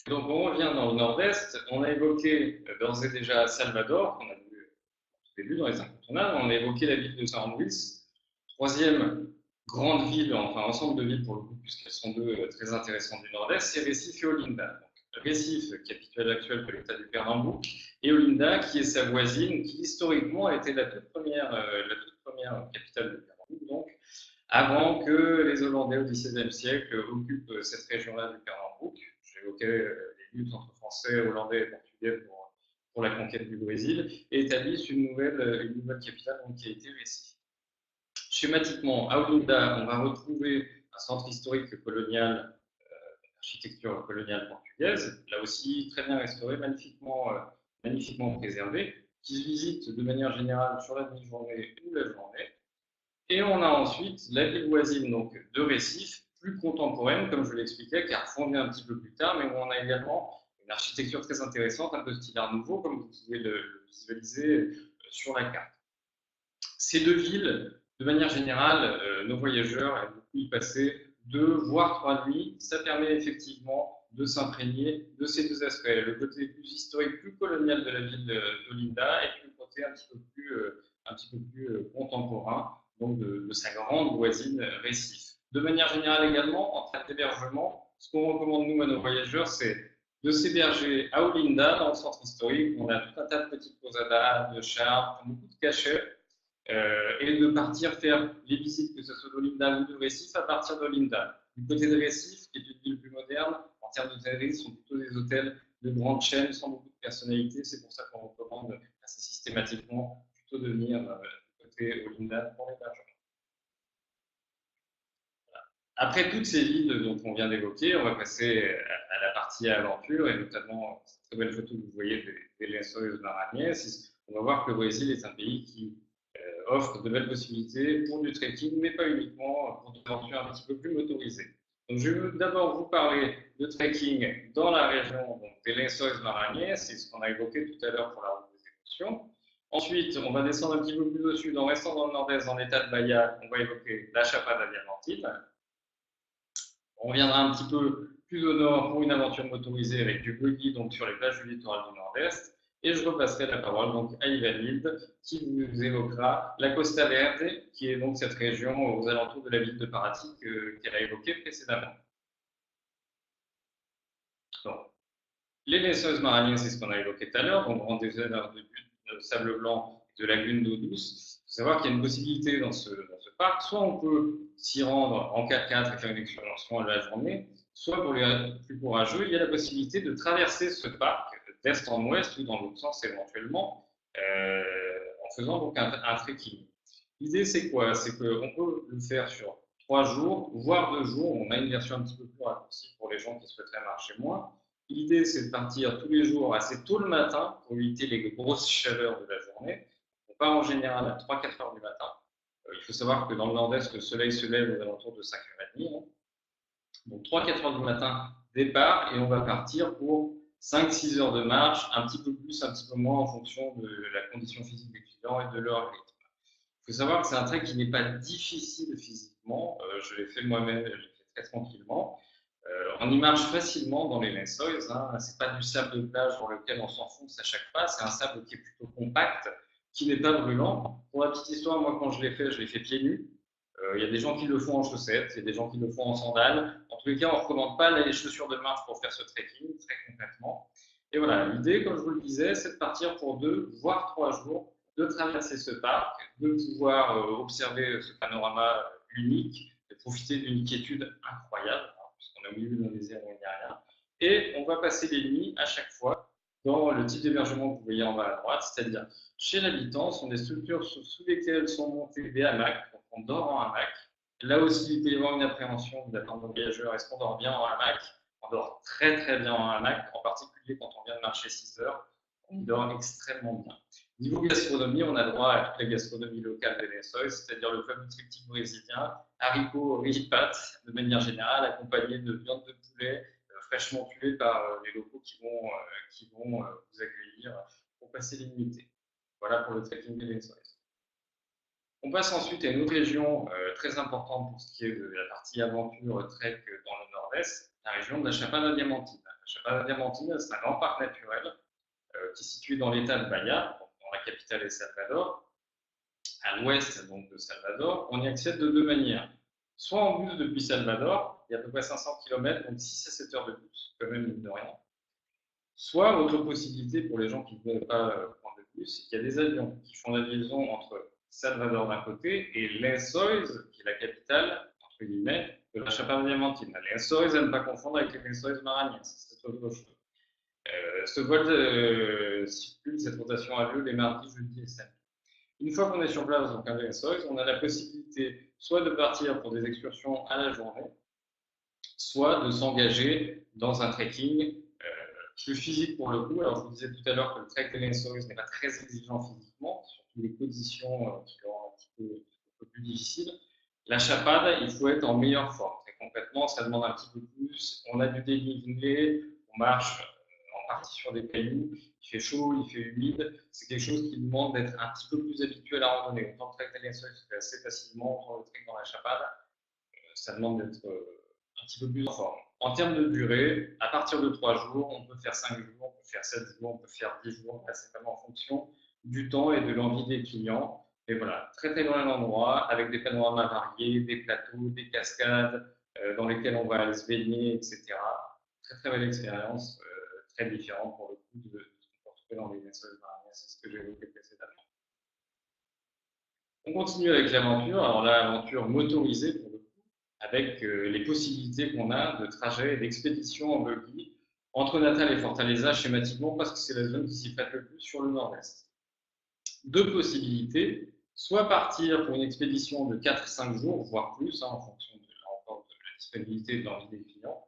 Donc, on revient dans le nord-est. On a évoqué d'ores et déjà Salvador, qu'on a vu au début dans les incontournables. On a évoqué la ville de San Luis. Troisième grande ville, enfin ensemble de villes pour le coup, puisqu'elles sont deux très intéressantes du nord-est, c'est Recife et Olinda. Donc, Recife, capitale actuelle de l'État du Pernambouc, et Olinda, qui est sa voisine, qui historiquement a été la toute première capitale de Pernambouc, donc avant que les Hollandais au XVIe siècle occupent cette région-là du Pernambouc. J'évoquais les luttes entre Français, Hollandais et Portugais pour la conquête du Brésil, et établissent une nouvelle capitale donc, qui a été Recife. Schématiquement, à Olinda, on va retrouver un centre historique colonial, architecture coloniale portugaise, là aussi très bien restauré, magnifiquement préservé, qui se visite de manière générale sur la demi-journée ou la journée. Et on a ensuite la ville voisine donc, de Recife, plus contemporaine, comme je l'expliquais, car fondée un petit peu plus tard, mais où on a également une architecture très intéressante, un peu style art nouveau, comme vous pouvez le visualiser sur la carte. Ces deux villes, de manière générale, nos voyageurs aiment beaucoup y passer 2 voire 3 nuits. Ça permet effectivement de s'imprégner de ces deux aspects, le côté plus historique, plus colonial de la ville d'Olinda et puis le côté un petit peu plus contemporain donc de sa grande voisine Recife. De manière générale également, en termes d'hébergement, ce qu'on recommande nous à nos voyageurs, c'est de s'héberger à Olinda, dans le centre historique. On a tout un tas de petites posadas, de charmes, beaucoup de cachets, et de partir faire les visites, que ce soit d'Olinda ou de Recife, à partir d'Olinda. Du côté de Recife, qui est une ville plus moderne, en termes d'hôtellerie, ce sont plutôt des hôtels de grande chaîne, sans beaucoup de personnalité. C'est pour ça qu'on recommande assez systématiquement plutôt de venir du côté Olinda pour l'hébergement. Après toutes ces villes dont on vient d'évoquer, on va passer à la partie aventure, et notamment cette très belle photo que vous voyez des Lençóis Maranhães. On va voir que le Brésil est un pays qui offre de belles possibilités pour du trekking, mais pas uniquement, pour des aventures un petit peu plus motorisées. Donc, je vais d'abord vous parler de trekking dans la région donc, des Lençóis Maranhães, c'est ce qu'on a évoqué tout à l'heure pour la route des émotions. Ensuite, on va descendre un petit peu plus au sud, en restant dans le nord-est, dans l'état de Bahia, on va évoquer la Chapada Diamantina. On reviendra un petit peu plus au nord pour une aventure motorisée avec du buggy donc sur les plages du littoral du nord-est. Et je repasserai la parole donc à Ivanilde qui vous évoquera la Costa Verde, qui est donc cette région aux alentours de la ville de Paraty qu'elle a évoquée précédemment. Donc, les Lençóis Maranhães, c'est ce qu'on a évoqué tout à l'heure, donc grand désert de sable blanc et de lagunes d'eau douce. Il faut savoir qu'il y a une possibilité dans ce parc, soit on peut s'y rendre en 4x4 et faire une excursion à la journée, soit pour les plus courageux, il y a la possibilité de traverser ce parc d'est en ouest ou dans l'autre sens éventuellement, en faisant donc un trekking. L'idée c'est quoi? C'est qu'on peut le faire sur 3 jours, voire 2 jours. On a une version un petit peu plus raccourcie pour les gens qui souhaiteraient marcher moins. L'idée c'est de partir tous les jours assez tôt le matin pour éviter les grosses chaleurs de la journée. On part en général à 3-4 heures du matin. Il faut savoir que dans le nord-est, le soleil se lève aux alentours de 5h30. Donc 3-4 heures du matin, départ, et on va partir pour 5-6 heures de marche, un petit peu plus, un petit peu moins en fonction de la condition physique des clients et de leur rythme. Il faut savoir que c'est un trek qui n'est pas difficile physiquement. Je l'ai fait moi-même, je l'ai fait très tranquillement. On y marche facilement dans les Lençóis. Ce n'est pas du sable de plage dans lequel on s'enfonce à chaque pas. C'est un sable qui est plutôt compact, qui n'est pas brûlant. Pour la petite histoire, moi, quand je l'ai fait pieds nus. Il y a des gens qui le font en chaussettes, il y a des gens qui le font en sandales. En tous les cas, on ne recommande pas les chaussures de marche pour faire ce trekking, très concrètement. Et voilà, l'idée, comme je vous le disais, c'est de partir pour 2, voire 3 jours, de traverser ce parc, de pouvoir observer ce panorama unique, de profiter d'une quiétude incroyable, puisqu'on est au milieu d'un désert où il n'y a rien. Et on va passer les nuits à chaque fois dans le type d'hébergement que vous voyez en bas à droite, c'est-à-dire chez l'habitant, ce sont des structures sous lesquelles sont montés des hamacs, donc on dort en hamac. Là aussi, il peut y avoir une appréhension de la part de nos voyageurs, est-ce qu'on dort bien en hamac? On dort très très bien en hamac, en particulier quand on vient de marcher 6 heures, on dort extrêmement bien. Niveau gastronomie, on a droit à toute la gastronomie locale des Lençois, c'est-à-dire le fameux triptyque brésilien, haricots, riz, pâtes, de manière générale, accompagné de viande de poulet fraîchement tuée par les locaux qui vont vous accueillir pour passer les nuitées. Voilà pour le trekking des Lençois. On passe ensuite à une autre région très importante pour ce qui est de la partie aventure trek dans le nord-est, la région de la Chapada Diamantina. La Chapada Diamantina, c'est un grand parc naturel qui est situé dans l'état de Bahia, dans la capitale El Salvador, à l'ouest donc de Salvador. On y accède de deux manières. Soit en bus depuis Salvador, il y a à peu près 500 km, donc 6 à 7 heures de bus, quand même mine de rien. Soit, autre possibilité pour les gens qui ne veulent pas prendre de bus, c'est qu'il y a des avions qui font la liaison entre Salvador d'un côté et Lençois, qui est la capitale, entre guillemets, de la Chapada Diamantina. Lençois, à ne pas confondre avec les Lençois Maranhão, c'est autre chose. Ce vol circule, cette rotation a lieu les mardis, jeudis et samedis. Une fois qu'on est sur place, donc à Lençois, on a la possibilité soit de partir pour des excursions à la journée, soit de s'engager dans un trekking plus physique pour le coup. Alors, je vous disais tout à l'heure que le trek des Lençois n'est pas très exigeant physiquement, surtout les conditions qui le rendent un peu plus difficile. La Chapada, il faut être en meilleure forme. Très concrètement, ça demande un petit peu plus. On a du dénivelé, on marche en partie sur des cailloux, il fait chaud, il fait humide. C'est quelque chose qui demande d'être un petit peu plus habitué à la randonnée. Autant le trek des Lençois se fait assez facilement, autant le trek dans la Chapada, ça demande d'être un petit peu plus en forme. En termes de durée, à partir de 3 jours, on peut faire 5 jours, on peut faire 7 jours, on peut faire 10 jours. Là, c'est vraiment en fonction du temps et de l'envie des clients. Et voilà, très très loin l'endroit, avec des panoramas variés, des plateaux, des cascades dans lesquelles on va aller se baigner, etc. Très très belle expérience, très différente pour le coup de ce qu'on peut retrouver dans les Lençois Maranhão, c'est ce que j'ai évoqué précédemment. On continue avec l'aventure, alors là, l'aventure motorisée pour le coup, avec les possibilités qu'on a de trajets et d'expéditions en buggy entre Natal et Fortaleza, schématiquement, parce que c'est la zone qui s'y prête le plus sur le nord-est. Deux possibilités, soit partir pour une expédition de 4-5 jours, voire plus, en fonction de la disponibilité et de l'envie des clients,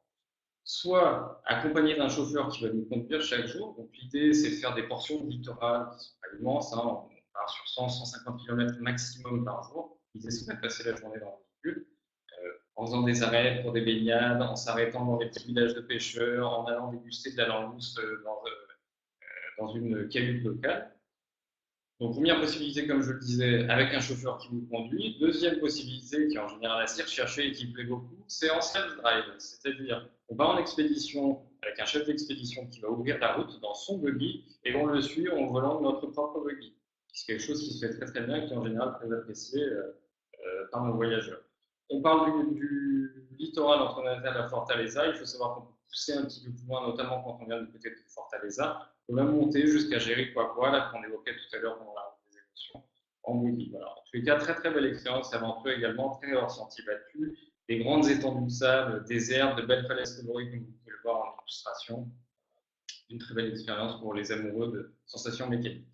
soit accompagné d'un chauffeur qui va nous conduire chaque jour. Donc l'idée, c'est de faire des portions de littoral qui ne sont pas immenses, on part sur 100-150 km maximum par jour. L'idée, c'est de passer la journée dans le véhicule, en faisant des arrêts pour des baignades, en s'arrêtant dans des petits villages de pêcheurs, en allant déguster de la langouste dans une cahute locale. Donc, première possibilité, comme je le disais, avec un chauffeur qui vous conduit. Deuxième possibilité, qui est en général assez recherchée et qui plaît beaucoup, c'est en self-drive. C'est-à-dire, on va en expédition avec un chef d'expédition qui va ouvrir la route dans son buggy et on le suit en volant de notre propre buggy. C'est quelque chose qui se fait très très bien et qui est en général très apprécié par nos voyageurs. On parle du littoral entre Natal et Fortaleza. Il faut savoir qu'on peut pousser un petit peu plus loin, notamment quand on vient du côté de Fortaleza. On va monter jusqu'à Jericoacoa, là qu'on évoquait tout à l'heure pendant la route des émotions, en buggy. Voilà. En tous les cas, très très belle expérience aventure également, très hors sentier battu, des grandes étendues de sable, des herbes, de belles falaises colorées comme vous pouvez le voir en illustration. Une très belle expérience pour les amoureux de sensations mécaniques.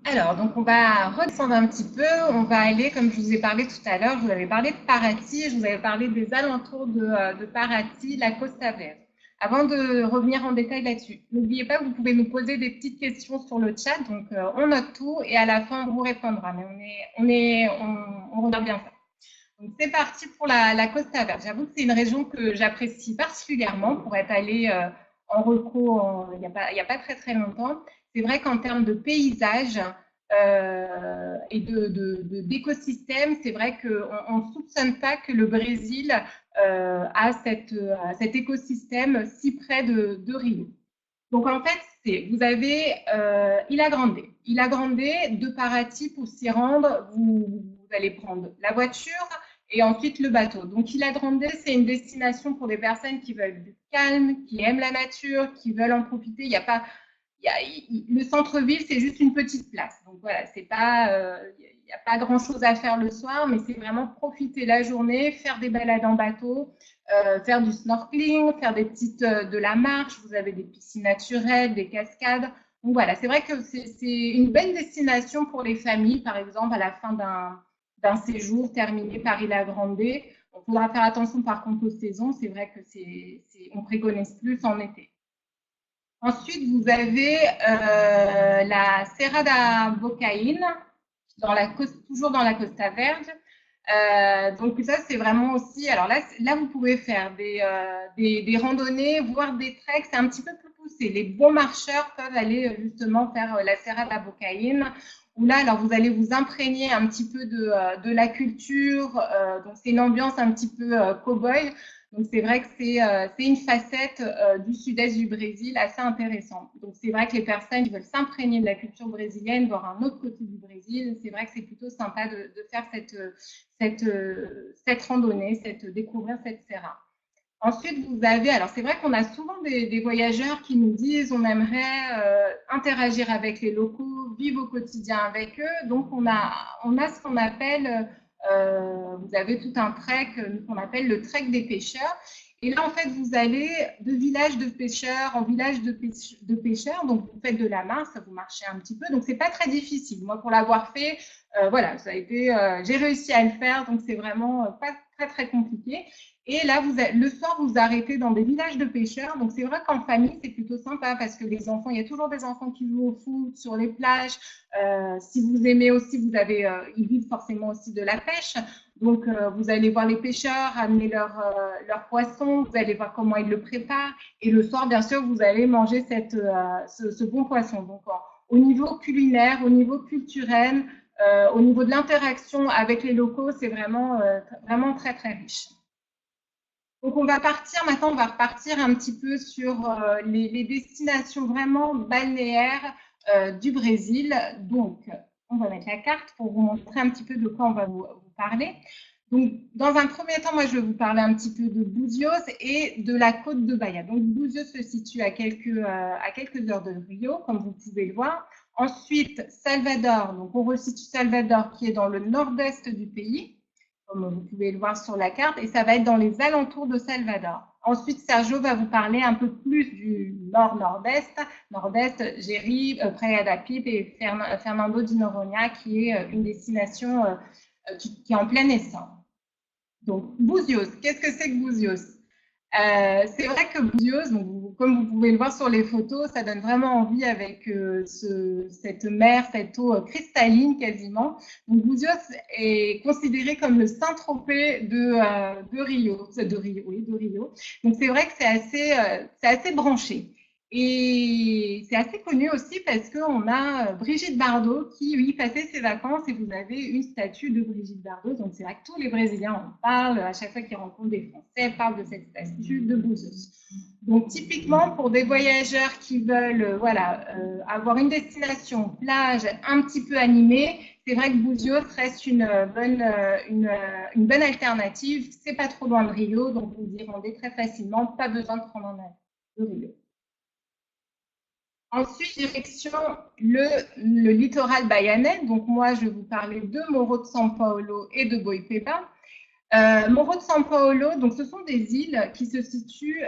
Alors, donc on va redescendre un petit peu, on va aller, comme je vous ai parlé tout à l'heure, je vous avais parlé de Paraty, je vous avais parlé des alentours de Paraty, la Costa Verde. Avant de revenir en détail là-dessus, n'oubliez pas que vous pouvez nous poser des petites questions sur le chat, donc on note tout et à la fin on vous répondra, mais on regarde bien ça. Donc c'est parti pour la Costa Verde. J'avoue que c'est une région que j'apprécie particulièrement pour être allée en reco il n'y a pas très très longtemps. C'est vrai qu'en termes de paysage et d'écosystème, c'est vrai qu'on ne soupçonne pas que le Brésil a cet écosystème si près de Rio. Donc en fait, vous avez Ilha Grande. Ilha Grande, de Paraty, pour s'y rendre, vous allez prendre la voiture et ensuite le bateau. Donc Ilha Grande, c'est une destination pour des personnes qui veulent du calme, qui aiment la nature, qui veulent en profiter. Il y a pas le centre-ville, c'est juste une petite place. Donc voilà, c'est pas, il n'y a pas grand-chose à faire le soir, mais c'est vraiment profiter la journée, faire des balades en bateau, faire du snorkeling, faire de la marche. Vous avez des piscines naturelles, des cascades. Donc voilà, c'est vrai que c'est une belle destination pour les familles, par exemple, à la fin d'un séjour terminé par Ilha Grande. On faudra faire attention par contre aux saisons. C'est vrai que on préconise plus en été. Ensuite, vous avez la Serra da Bocaína, toujours dans la Costa Verde. Donc ça, c'est vraiment aussi. Alors là, vous pouvez faire des randonnées, voire des treks. C'est un petit peu plus poussé. Les bons marcheurs peuvent aller justement faire la Serra da Bocaína, où là, alors vous allez vous imprégner un petit peu de la culture. Donc c'est une ambiance un petit peu cow-boy. Donc c'est vrai que c'est une facette du sud-est du Brésil assez intéressante. Donc c'est vrai que les personnes qui veulent s'imprégner de la culture brésilienne, voir un autre côté du Brésil, c'est vrai que c'est plutôt sympa de faire cette randonnée, découvrir cette serra. Ensuite, vous avez, alors c'est vrai qu'on a souvent des voyageurs qui nous disent on aimerait interagir avec les locaux, vivre au quotidien avec eux. Donc on a ce qu'on appelle, vous avez tout un trek qu'on appelle le trek des pêcheurs. Et là, en fait, vous allez de village de pêcheurs en village de pêcheurs. Donc, vous faites de la marche, ça vous marchez un petit peu. Donc, c'est pas très difficile. Moi, pour l'avoir fait, voilà, ça a été, j'ai réussi à le faire. Donc, c'est vraiment pas très, très compliqué. Et là, le soir, vous arrêtez dans des villages de pêcheurs. Donc, c'est vrai qu'en famille, c'est plutôt sympa parce que les enfants, il y a toujours des enfants qui jouent au foot sur les plages. Si vous aimez aussi, ils vivent forcément aussi de la pêche. Donc, vous allez voir les pêcheurs amener leurs poissons, vous allez voir comment ils le préparent. Et le soir, bien sûr, vous allez manger ce bon poisson. Donc, au niveau culinaire, au niveau culturel, au niveau de l'interaction avec les locaux, c'est vraiment très, très riche. Donc, on va repartir un petit peu sur les destinations vraiment balnéaires du Brésil. Donc, on va mettre la carte pour vous montrer un petit peu de quoi on va vous parler. Donc, dans un premier temps, moi, je vais vous parler un petit peu de Búzios et de la côte de Bahia. Donc, Búzios se situe à quelques heures de Rio, comme vous pouvez le voir. Ensuite, Salvador. Donc, on resitue Salvador qui est dans le nord-est du pays, comme vous pouvez le voir sur la carte, et ça va être dans les alentours de Salvador. Ensuite, Sergio va vous parler un peu plus du nord-nord-est, Géry, Praia da Pipe et Fernando de Noronha, qui est une destination qui est en plein essor. Donc, Búzios, qu'est-ce que c'est que Búzios? C'est vrai que Búzios, donc, comme vous pouvez le voir sur les photos, ça donne vraiment envie avec cette mer, cette eau cristalline quasiment. Donc Búzios est considéré comme le Saint-Tropez de Rio, de Rio. Donc c'est vrai que c'est assez branché. Et c'est assez connu aussi parce qu'on a Brigitte Bardot qui, lui, passait ses vacances et vous avez une statue de Brigitte Bardot. Donc, c'est vrai que tous les Brésiliens en parlent. À chaque fois qu'ils rencontrent des Français, parlent de cette statue de Búzios. Donc, typiquement, pour des voyageurs qui veulent avoir une destination plage un petit peu animée, c'est vrai que Búzios reste une bonne alternative. C'est pas trop loin de Rio, donc vous y rendez très facilement. Pas besoin de prendre un avion de Rio. Ensuite, direction le littoral bahianais. Donc, moi, je vais vous parler de Morro de São Paulo et de Boipeba. Morro de São Paulo, donc, ce sont des îles qui se situent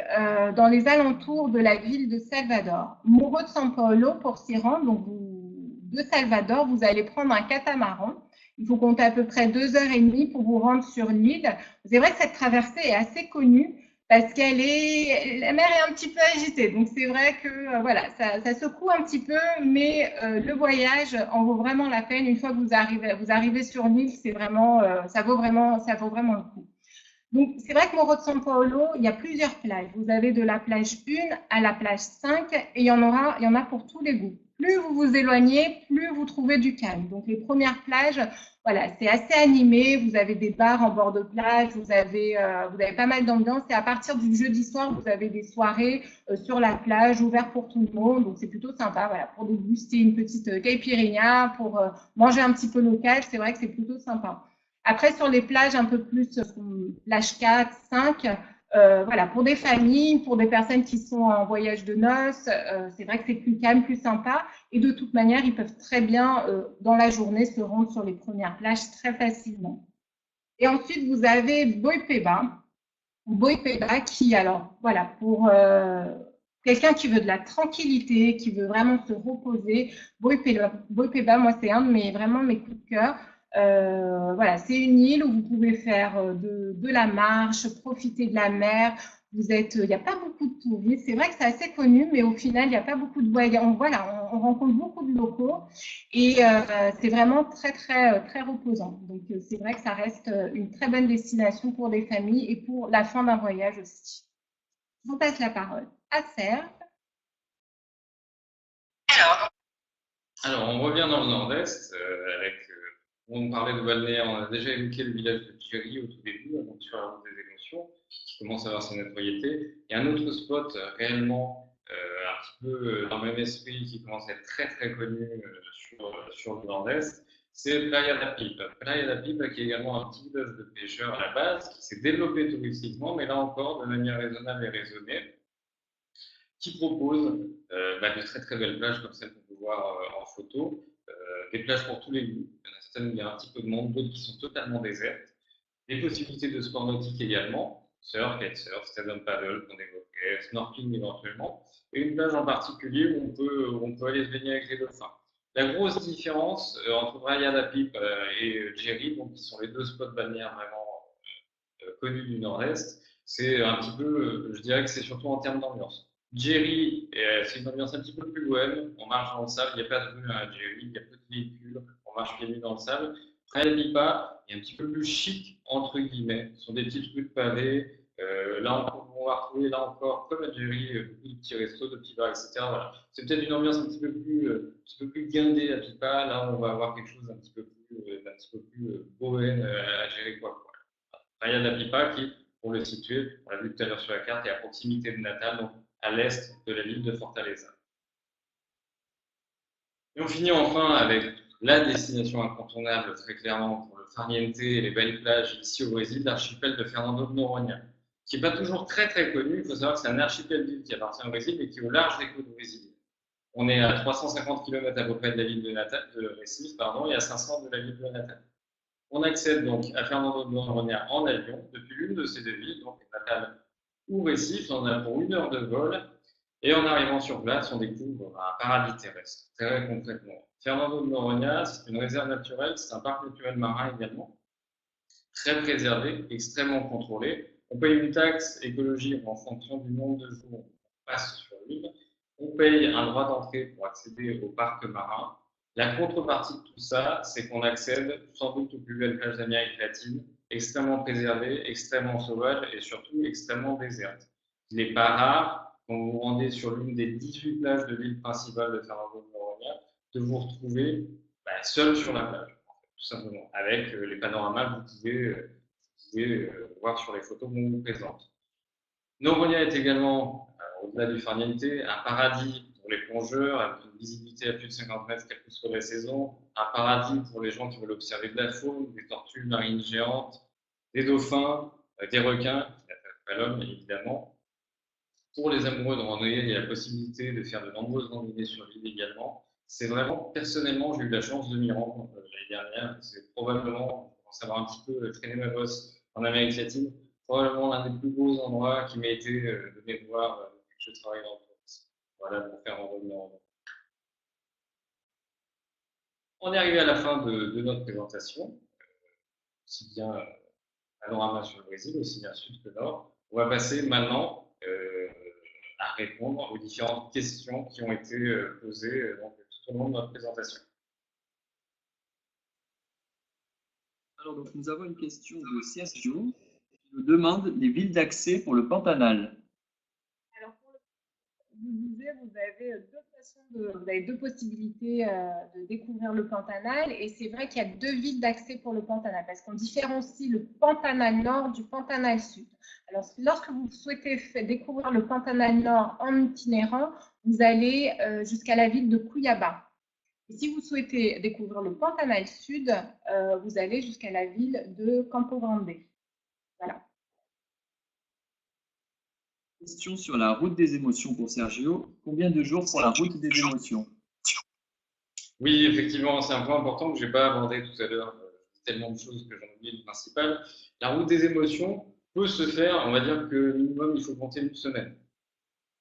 dans les alentours de la ville de Salvador. Morro de São Paulo, pour s'y rendre, donc de Salvador, vous allez prendre un catamaran. Il faut compter à peu près 2h30 pour vous rendre sur l'île. C'est vrai que cette traversée est assez connue parce la mer est un petit peu agitée. Donc, c'est vrai que voilà, ça secoue un petit peu, mais le voyage en vaut vraiment la peine. Une fois que vous arrivez sur l'île, c'est vraiment, ça vaut vraiment le coup. Donc, c'est vrai que Morro de São Paulo, il y a plusieurs plages. Vous avez de la plage 1 à la plage 5 et il y en a pour tous les goûts. Plus vous vous éloignez, plus vous trouvez du calme. Donc, les premières plages, voilà, c'est assez animé. Vous avez des bars en bord de plage, vous avez pas mal d'ambiance. Et à partir du jeudi soir, vous avez des soirées sur la plage ouvertes pour tout le monde. Donc, c'est plutôt sympa, voilà, pour déguster une petite caipirinha, pour manger un petit peu local. C'est vrai que c'est plutôt sympa. Après, sur les plages un peu plus, plage 4, 5, voilà, pour des familles, pour des personnes qui sont en voyage de noces, c'est vrai que c'est plus calme, plus sympa. Et de toute manière, ils peuvent très bien, dans la journée, se rendre sur les premières plages très facilement. Et ensuite, vous avez Boipeba. Boipeba qui, alors, voilà, pour quelqu'un qui veut de la tranquillité, qui veut vraiment se reposer, Boipeba, moi, c'est vraiment mes coups de cœur. Voilà, c'est une île où vous pouvez faire de la marche, profiter de la mer. il n'y a pas beaucoup de touristes. C'est vrai que c'est assez connu, mais au final, il n'y a pas beaucoup de voyageurs. On rencontre beaucoup de locaux et c'est vraiment très reposant. Donc, c'est vrai que ça reste une très bonne destination pour des familles et pour la fin d'un voyage aussi. Je vous passe la parole à Serge. Alors, on revient dans le nord-est on parlait de balnéaire, on a déjà évoqué le village de Djeri au tout début, donc sur la route des émotions, qui commence à avoir sa notoriété. Il y a un autre spot réellement un petit peu dans le même esprit qui commence à être très connu sur le nord-est, c'est Playa da Pipa. Playa da Pipa qui est également un petit village de pêcheurs à la base, qui s'est développé touristiquement, mais là encore de manière raisonnable et raisonnée, qui propose de très belles plages comme celles qu'on peut voir en photo, des plages pour tous les goûts. Il y en a certaines où il y a un petit peu de monde, d'autres qui sont totalement désertes. Des possibilités de sport nautique également, surf, kitesurf, stand-up paddle qu'on évoquait, snorkeling éventuellement, et une plage en particulier où on peut aller se baigner avec les dauphins. La grosse différence entre Playa da Pipa et Djeri, donc qui sont les deux spots balnéaires vraiment connus du Nord-Est, c'est un petit peu, je dirais que c'est surtout en termes d'ambiance. Djeri, c'est une ambiance un petit peu plus bohème, on marche dans le sable, il n'y a pas de rue à Djeri, il y a peu de véhicules, on marche pieds nus dans le sable. Playa da Pipa est un petit peu plus chic, entre guillemets, ce sont des petites rues de pavés, là on va retrouver là encore, comme à Djeri, beaucoup de petits restos, de petits bars, etc. Voilà. C'est peut-être une ambiance un petit peu plus guindée à Pipa, là on va avoir quelque chose d'un petit peu plus bohème à Djeri, quoi. Playa da Pipa qui, pour le situer, on l'a vu tout à l'heure sur la carte, est à proximité de Natal, donc à l'est de la ville de Fortaleza. Et on finit enfin avec la destination incontournable, très clairement, pour le farniente et les belles plages ici au Brésil, l'archipel de Fernando de Noronha, qui n'est pas toujours très connu. Il faut savoir que c'est un archipel d'îles qui appartient au Brésil, mais qui est au large des côtes brésiliennes. On est à 350 km à peu près de la ville de Natal, de Recife, et à 500 de la ville de Natal. On accède donc à Fernando de Noronha en avion depuis l'une de ces deux villes, donc Natal ou Recife. On a pour 1 heure de vol. Et en arrivant sur place, on découvre un paradis terrestre, très concrètement. Fernando de Noronha, c'est une réserve naturelle, c'est un parc naturel marin également, très préservé, extrêmement contrôlé. On paye une taxe écologique en fonction du nombre de jours qu'on passe sur l'île. On paye un droit d'entrée pour accéder au parc marin. La contrepartie de tout ça, c'est qu'on accède sans doute aux plus belles plages d'Amérique latine, extrêmement préservées, extrêmement sauvages et surtout extrêmement désertes. Il n'est pas rare, quand vous vous rendez sur l'une des 18 plages de l'île principale de Fernando de Noronha, de vous retrouver seul sur la plage, tout simplement, avec les panoramas que vous pouvez voir sur les photos qu'on vous présente. Noronha est également, au-delà du farniente, un paradis pour les plongeurs, avec une visibilité à plus de 50 mètres, quelle que soit la saison, un paradis pour les gens qui veulent observer de la faune, des tortues marines géantes, des dauphins, des requins, qui n'attaquent pas l'homme, évidemment. Pour les amoureux de randonnée, il y a la possibilité de faire de nombreuses randonnées sur l'île également. C'est vraiment, personnellement, j'ai eu la chance de m'y rendre l'année dernière. C'est probablement, pour savoir un petit peu traîner ma bosse en Amérique latine, probablement l'un des plus beaux endroits qui m'a été donné de voir depuis que je travaille dans le tourisme. Voilà, pour faire randonnée. On est arrivé à la fin de notre présentation, aussi bien panorama sur le Brésil, aussi bien sud que nord. On va passer maintenant à répondre aux différentes questions qui ont été posées tout au long de notre présentation. Alors, donc, nous avons une question de Sergio qui nous demande les villes d'accès pour le Pantanal. Alors, vous disiez, vous avez deux possibilités de découvrir le Pantanal, et c'est vrai qu'il y a deux villes d'accès pour le Pantanal, parce qu'on différencie le Pantanal Nord du Pantanal Sud. Alors, lorsque vous souhaitez découvrir le Pantanal Nord en itinérant, vous allez jusqu'à la ville de Cuiabá. Et si vous souhaitez découvrir le Pantanal Sud, vous allez jusqu'à la ville de Campo Grande. Voilà. Question sur la route des émotions pour Sergio. Combien de jours pour la route des émotions? Oui, effectivement, c'est un point important que je n'ai pas abordé tout à l'heure. Tellement de choses que j'en oublie le principal. La route des émotions peut se faire, on va dire que minimum, il faut compter 1 semaine.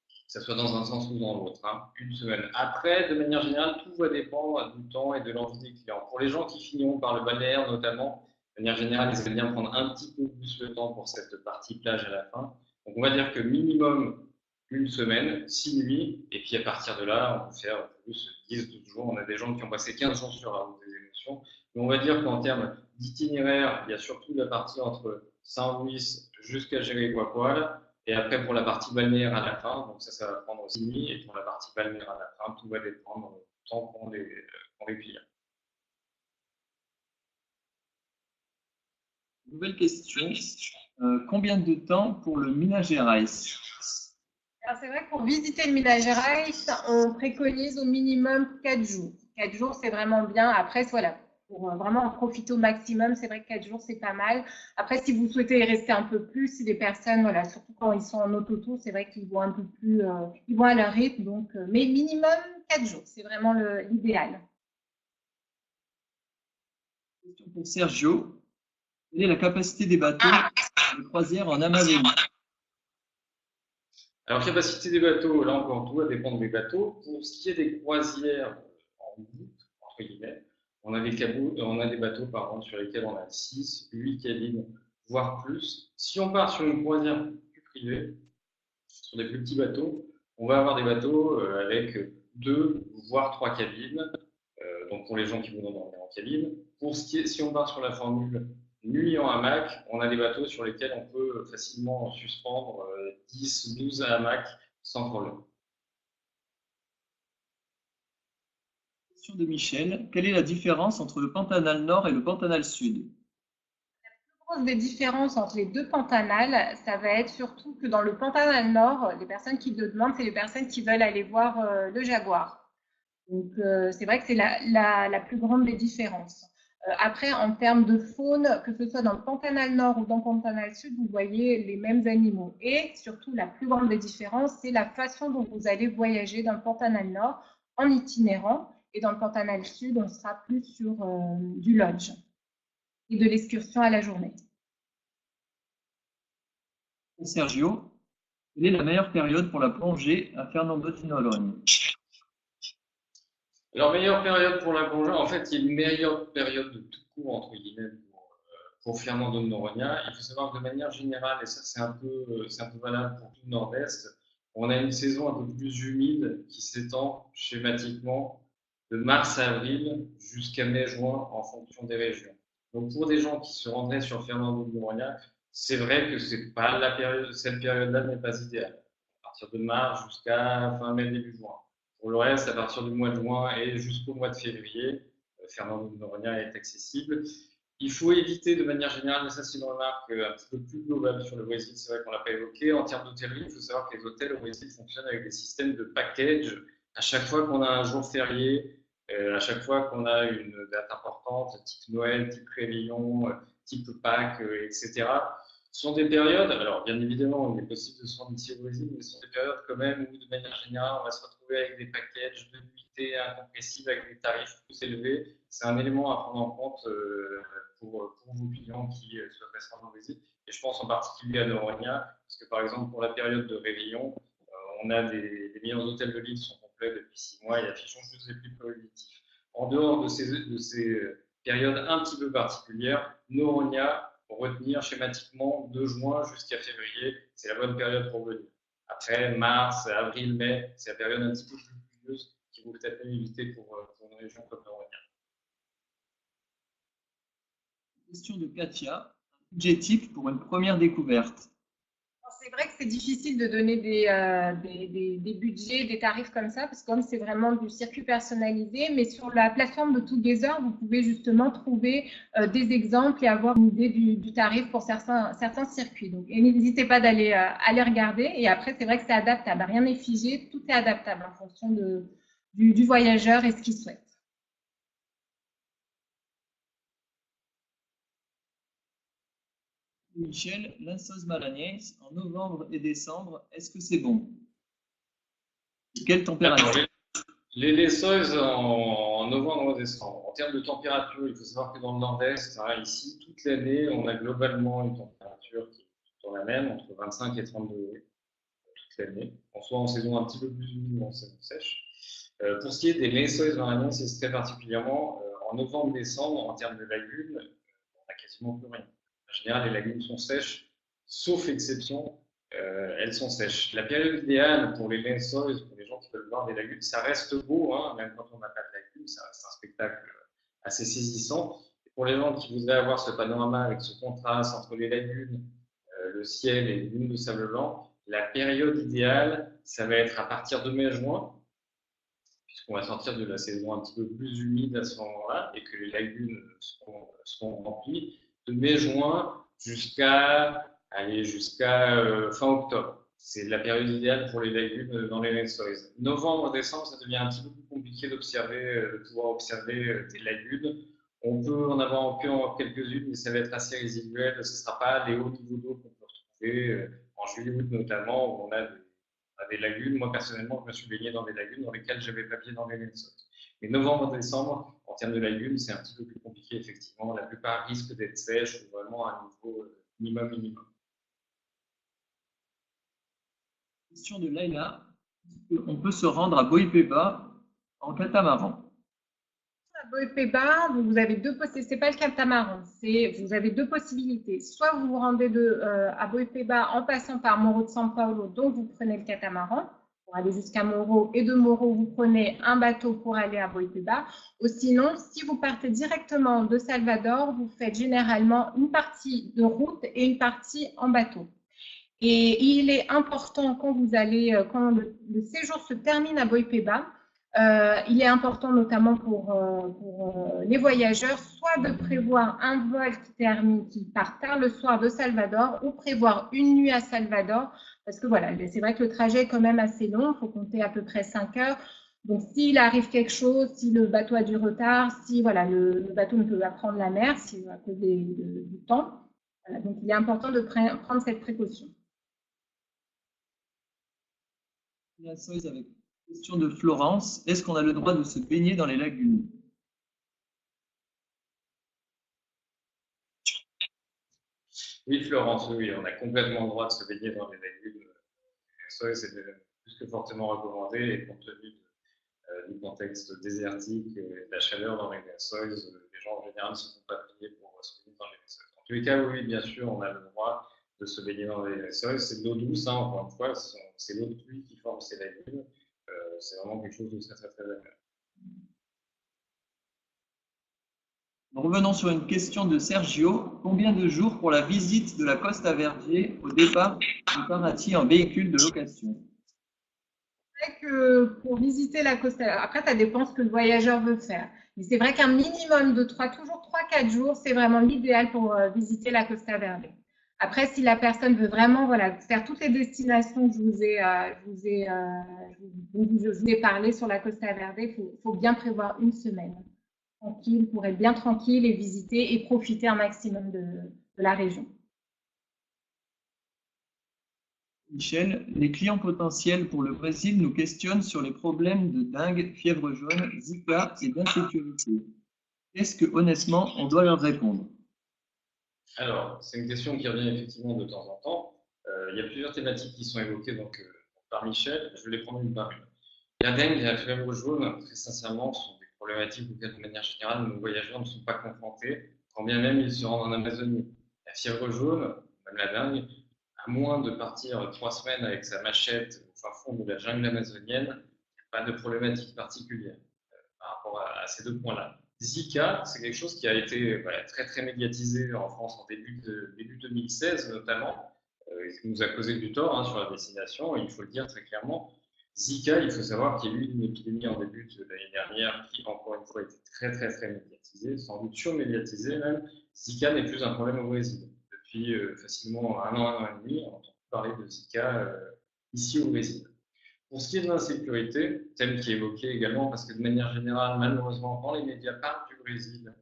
Que ce soit dans un sens ou dans l'autre, 1 semaine. Après, de manière générale, tout va dépendre du temps et de l'envie des clients. Pour les gens qui finiront par le balnéaire notamment, de manière générale, ils aiment bien prendre un petit peu plus le temps pour cette partie plage à la fin. Donc, on va dire que minimum une semaine, 6 nuits, et puis à partir de là, on peut faire plus 10-12 jours. On a des gens qui ont passé 15 jours sur la route des émotions. Mais on va dire qu'en termes d'itinéraire, il y a surtout la partie entre Saint-Louis jusqu'à Géry-Poil, et après pour la partie balnéaire à la fin, donc ça va prendre 6 nuits, et pour la partie balnéaire à la fin, tout va dépendre du temps qu'on les plie. Nouvelle question. Combien de temps pour le Minas Gerais? Alors, c'est vrai que pour visiter le Minas Gerais, on préconise au minimum 4 jours. 4 jours, c'est vraiment bien. Après, voilà, pour vraiment en profiter au maximum, c'est vrai que 4 jours, c'est pas mal. Après, si vous souhaitez y rester un peu plus, si les personnes, voilà, surtout quand ils sont en autotour, c'est vrai qu'ils vont un peu plus, ils vont à leur rythme. Donc, mais minimum 4 jours, c'est vraiment l'idéal. Question pour Sergio. Quelle est la capacité des bateaux de croisière en Amazonie? Alors, capacité des bateaux, là encore, tout va dépendre des bateaux. Pour ce qui est des croisières en groupe, entre guillemets, on a des bateaux sur lesquels on a 6, 8 cabines, voire plus. Si on part sur une croisière plus privée, sur des plus petits bateaux, on va avoir des bateaux avec 2, voire 3 cabines, donc pour les gens qui vont dormir en cabine. Si on part sur la formule nuit en hamac, on a des bateaux sur lesquels on peut facilement suspendre 10, 12 hamacs sans problème. Question de Michel. Quelle est la différence entre le Pantanal Nord et le Pantanal Sud? La plus grosse des différences entre les deux pantanals, ça va être surtout que dans le Pantanal Nord, les personnes qui le demandent, c'est les personnes qui veulent aller voir le jaguar. Donc, c'est vrai que c'est la plus grande des différences. Après, en termes de faune, que ce soit dans le Pantanal Nord ou dans le Pantanal Sud, vous voyez les mêmes animaux. Et surtout, la plus grande des différences, c'est la façon dont vous allez voyager dans le Pantanal Nord en itinérant. Et dans le Pantanal Sud, on sera plus sur du lodge et de l'excursion à la journée. Sergio, quelle est la meilleure période pour la plongée à Fernando de Noronha? Alors, meilleure période pour la plongée, en fait, il y a une meilleure période de tout court, entre guillemets, pour Fernando de Noronha. Il faut savoir que de manière générale, et ça c'est un peu valable pour tout le nord-est, on a une saison un peu plus humide qui s'étend schématiquement de mars à avril jusqu'à mai-juin en fonction des régions. Donc pour des gens qui se rendraient sur Fernando de Noronha, c'est vrai que c'est pas la période, cette période-là n'est pas idéale. À partir de mars jusqu'à fin mai, début juin. Pour le reste, à partir du mois de juin et jusqu'au mois de février, Fernando de Noronha est accessible. Il faut éviter de manière générale, mais ça c'est une remarque un petit peu plus globale sur le Brésil, c'est vrai qu'on ne l'a pas évoqué, en termes d'hôtellerie, il faut savoir que les hôtels au Brésil fonctionnent avec des systèmes de package. À chaque fois qu'on a un jour férié, à chaque fois qu'on a une date importante, type Noël, type Réveillon, type Pâques, etc., ce sont des périodes, alors bien évidemment, il est possible de se rendre ici au Brésil, mais ce sont des périodes quand même où de manière générale, on va se retrouver avec des packages de nuitées incompressibles avec des tarifs plus élevés. C'est un élément à prendre en compte pour vos clients qui souhaiteraient se rendre au Brésil. Et je pense en particulier à Noronha, parce que par exemple, pour la période de Réveillon, on a des meilleurs hôtels de l'île qui sont complets depuis 6 mois et affichons juste les plus prohibitifs. En dehors de ces périodes un petit peu particulières, Noronha, pour retenir schématiquement de juin jusqu'à février, c'est la bonne période pour venir. Après, mars, avril, mai, c'est la période un petit peu plus pluvieuse qu'il vaut peut-être mieux éviter pour une région comme Noronha. Question de Katia. Un budget type pour une première découverte? C'est vrai que c'est difficile de donner des budgets, des tarifs comme ça, parce que comme c'est vraiment du circuit personnalisé, mais sur la plateforme de Together, vous pouvez justement trouver des exemples et avoir une idée du tarif pour certains circuits. Donc, n'hésitez pas d'aller aller regarder. Et après, c'est vrai que c'est adaptable. Rien n'est figé, tout est adaptable en fonction du voyageur et ce qu'il souhaite. Michel, Lençóis Maranhães, en novembre et décembre, est-ce que c'est bon? Quelle température? Les Lençóis en novembre et décembre. En termes de température, il faut savoir que dans le nord-est, ici, toute l'année, on a globalement une température qui est dans la même, entre 25 et 30 degrés, toute l'année. Soit en saison un petit peu plus humide ou en saison sèche. Pour ce qui est des Lençóis Maranhães, c'est très particulièrement en novembre-décembre, en termes de lagunes, on n'a quasiment plus rien. En général, les lagunes sont sèches, sauf exception. elles sont sèches. La période idéale pour les lensois, pour les gens qui veulent voir des lagunes, ça reste beau, hein, même quand on n'a pas de lagunes, ça reste un spectacle assez saisissant. Et pour les gens qui voudraient avoir ce panorama avec ce contraste entre les lagunes, le ciel et les dunes de sable blanc, la période idéale, ça va être à partir de mai-juin, puisqu'on va sortir de la saison un petit peu plus humide à ce moment-là et que les lagunes seront remplies, de mai-juin jusqu'à fin octobre. C'est la période idéale pour les lagunes dans les lensois. Novembre-décembre, ça devient un petit peu plus compliqué de pouvoir observer des lagunes. On peut en avoir que quelques-unes, mais ça va être assez résiduel. Ce ne sera pas les hauts niveaux d'eau qu'on peut retrouver en juillet-août notamment, où on a des lagunes. Moi, personnellement, je me suis baigné dans des lagunes dans lesquelles j'avais pas pied dans les lensois. Mais novembre-décembre, en termes de lagunes, c'est un petit peu plus compliqué, effectivement. La plupart risquent d'être sèches ou vraiment à un niveau minimum. Question de Laila. On peut se rendre à Boipeba en catamaran. À Boipeba, vous avez deux possibilités. C'est pas le catamaran, vous avez deux possibilités. Soit vous vous rendez à Boipeba en passant par Morro de São Paulo, donc vous prenez le catamaran pour aller jusqu'à Morro, et de Morro, vous prenez un bateau pour aller à Boipeba. Ou sinon, si vous partez directement de Salvador, vous faites généralement une partie de route et une partie en bateau. Et il est important quand le séjour se termine à Boipeba, il est important notamment pour les voyageurs, soit de prévoir un vol qui part tard le soir de Salvador ou prévoir une nuit à Salvador, parce que voilà, c'est vrai que le trajet est quand même assez long, il faut compter à peu près 5 heures. Donc, s'il arrive quelque chose, si le bateau a du retard, si voilà, le bateau ne peut pas prendre la mer, si à cause du temps, voilà, donc il est important de prendre cette précaution. Avec question de Florence. Est-ce qu'on a le droit de se baigner dans les lagunes? Oui, Florence, oui, on a complètement le droit de se baigner dans les lagunes. C'est plus que fortement recommandé et compte tenu du contexte désertique et de la chaleur dans les lensois, les gens en général ne se font pas prier pour se baigner dans les lensois. En tous les cas, oui, bien sûr, on a le droit de se baigner dans les lensois. C'est de l'eau douce, hein, encore une fois, c'est l'eau de pluie qui forme ces lagunes. C'est vraiment quelque chose de très agréable. Revenons sur une question de Sergio. Combien de jours pour la visite de la Costa Verde au départ de Paraty en véhicule de location? C'est vrai que pour visiter la Costa, après ça dépend ce que le voyageur veut faire. Mais c'est vrai qu'un minimum de toujours 3-4 jours, c'est vraiment l'idéal pour visiter la Costa Verde. Après, si la personne veut vraiment faire toutes les destinations que je vous ai parlé sur la Costa Verde, il faut bien prévoir une semaine tranquille pour être bien tranquille et visiter et profiter un maximum de la région. Michel, les clients potentiels pour le Brésil nous questionnent sur les problèmes de dengue, fièvre jaune, Zika et d'insécurité. Qu'est-ce que, honnêtement, on doit leur répondre? Alors, c'est une question qui revient effectivement de temps en temps. Il y a plusieurs thématiques qui sont évoquées par Michel. Je vais les prendre une par une. La dengue et la fièvre jaune, très sincèrement, sont des problématiques auxquelles, de manière générale, nos voyageurs ne sont pas confrontés, quand bien même ils se rendent en Amazonie. La fièvre jaune, même la dengue, à moins de partir 3 semaines avec sa machette au fin fond de la jungle amazonienne, il n'y a pas de problématique particulière par rapport à ces deux points-là. Zika, c'est quelque chose qui a été très très médiatisé en France en début 2016 notamment, qui nous a causé du tort sur la destination, et il faut le dire très clairement. Zika, il faut savoir qu'il y a eu une épidémie en début de l'année dernière qui, encore une fois, a été très très très médiatisée, sans doute surmédiatisée même. Zika n'est plus un problème au Brésil. Depuis facilement un an et demi, on entend parler de Zika ici au Brésil. Pour ce qui est de l'insécurité, thème qui est évoqué également, parce que de manière générale, malheureusement, quand les médias parlent du Brésil,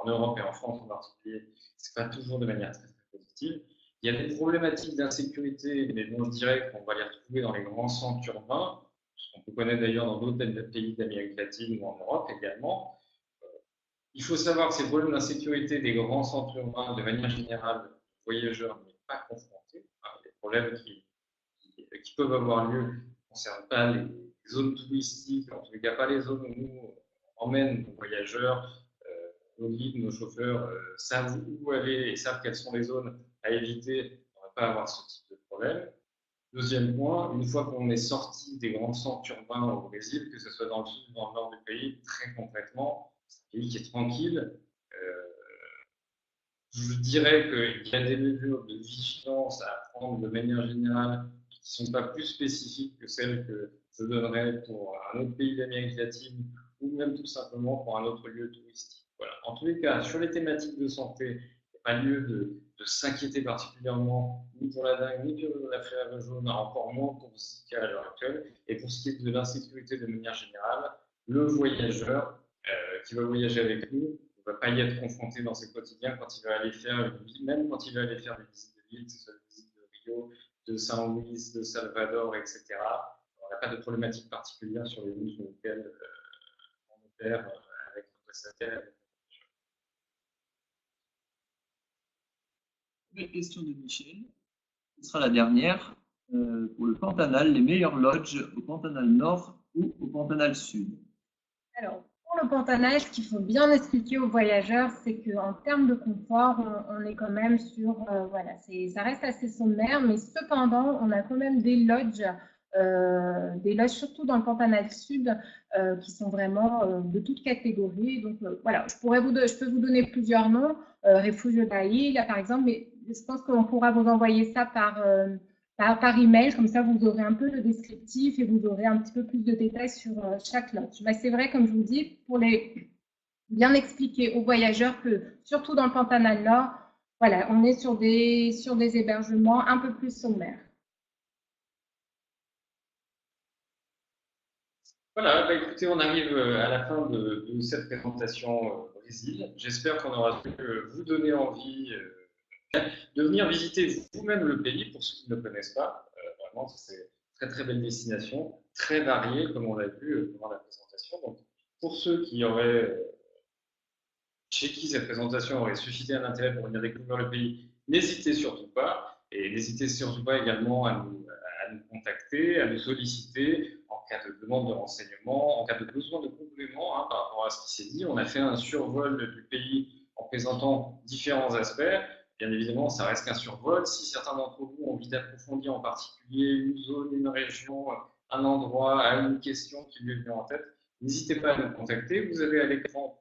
en Europe et en France en particulier, ce n'est pas toujours de manière très, très positive. Il y a des problématiques d'insécurité, mais dont je dirais qu'on va les retrouver dans les grands centres urbains, ce qu'on peut connaître d'ailleurs dans d'autres pays d'Amérique latine ou en Europe également. Il faut savoir que ces problèmes d'insécurité des grands centres urbains, de manière générale, les voyageurs n'y sont pas confrontés. Les problèmes qui peuvent avoir lieu ne concernent pas les zones touristiques, en tous cas pas les zones où nous emmènent nos voyageurs, nos guides, nos chauffeurs savent où aller et savent quelles sont les zones à éviter pour ne pas avoir ce type de problème. Deuxième point, une fois qu'on est sorti des grands centres urbains au Brésil, que ce soit dans le sud ou dans le nord du pays, très concrètement, c'est un pays qui est tranquille. Je dirais qu'il y a des mesures de vigilance à prendre de manière générale qui ne sont pas plus spécifiques que celles que je donnerais pour un autre pays d'Amérique latine ou même tout simplement pour un autre lieu touristique. Voilà. En tous les cas, sur les thématiques de santé, il n'y a pas lieu de s'inquiéter particulièrement ni pour la dengue, ni pour la fièvre jaune, encore moins pour Zika à l'heure actuelle. Et pour ce qui est de l'insécurité de manière générale, le voyageur qui va voyager avec nous ne va pas y être confronté dans ses quotidiens quand il va aller faire une visite, même quand il va aller faire des visites de ville, que ce soit des visites de Rio, de Saint-Louis, de Salvador, etc. On n'a pas de problématique particulière sur les lignes sur lesquelles on opère avec nos prestataires. Nouvelle question de Michel. Ce sera la dernière. Pour le Pantanal, les meilleures lodges au Pantanal Nord ou au Pantanal Sud? Alors, pour le Pantanal, ce qu'il faut bien expliquer aux voyageurs, c'est qu'en termes de confort, on est quand même sur, voilà, ça reste assez sommaire, mais cependant, on a quand même des lodges surtout dans le Pantanal Sud, qui sont vraiment de toute catégorie. Donc, voilà, je peux vous donner plusieurs noms, Refugio d'Aïla, par exemple, mais je pense qu'on pourra vous envoyer ça par email, comme ça vous aurez un peu le descriptif et vous aurez un petit peu plus de détails sur chaque lodge. Bah, c'est vrai, comme je vous dis, pour les bien expliquer aux voyageurs que, surtout dans le Pantanal Nord, voilà, on est sur des hébergements un peu plus sommaires. Voilà, bah écoutez, on arrive à la fin de cette présentation Brésil. J'espère qu'on aura pu vous donner envie de venir visiter vous-même le pays pour ceux qui ne le connaissent pas. Vraiment, c'est une très très belle destination, très variée comme on l'a vu pendant la présentation. Donc, pour ceux chez qui cette présentation aurait suscité un intérêt pour venir découvrir le pays, n'hésitez surtout pas. Et n'hésitez surtout pas également à nous contacter, à nous solliciter en cas de demande de renseignements, en cas de besoin de compléments par rapport à ce qui s'est dit. On a fait un survol du pays en présentant différents aspects. Bien évidemment, ça reste qu'un survol. Si certains d'entre vous ont envie d'approfondir en particulier une zone, une région, un endroit, à une question qui lui est venue en tête, n'hésitez pas à nous contacter. Vous avez à l'écran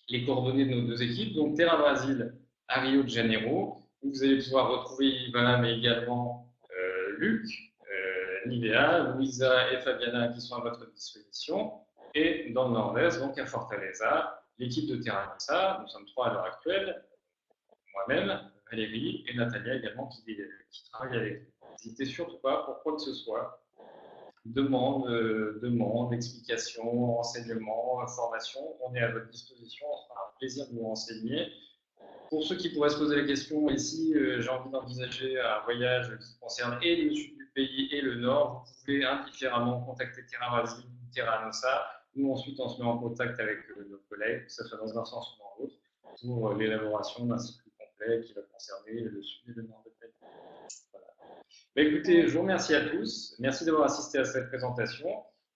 les coordonnées de nos deux équipes, donc Terra Brasil à Rio de Janeiro, où vous allez pouvoir retrouver Ivana, mais également Luc, Nivea, Louisa et Fabiana qui sont à votre disposition. Et dans le nord-est, donc à Fortaleza, l'équipe de Terra Nossa, nous sommes trois à l'heure actuelle, moi-même, Valérie et Natalia également qui travaillent avec nous. N'hésitez surtout pas pour quoi que ce soit. Demande, explications, renseignements, informations, on est à votre disposition, on fera un plaisir de vous renseigner. Pour ceux qui pourraient se poser la question, ici, j'ai envie d'envisager un voyage qui concerne et le sud du pays et le nord, vous pouvez indifféremment contacter Terra Brasil ou Terra Nossa. Nous, ensuite, on se met en contact avec nos collègues, que ce soit dans un sens ou dans l'autre, pour l'élaboration d'un cycle complet qui va concerner le sud et le nord de pays. Voilà. Bah, écoutez, je vous remercie à tous. Merci d'avoir assisté à cette présentation.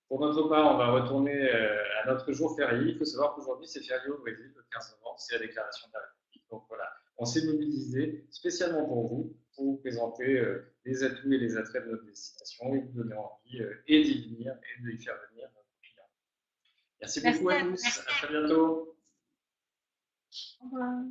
Pour notre part, on va retourner à notre jour férié. Il faut savoir qu'aujourd'hui, c'est férié au Brésil, le 15 novembre, c'est la déclaration de la République. Donc voilà, on s'est mobilisé spécialement pour vous présenter les atouts et les attraits de notre destination et vous donner envie et d'y venir et de y faire venir nos clients. Merci beaucoup à tous. À très bientôt. Au revoir.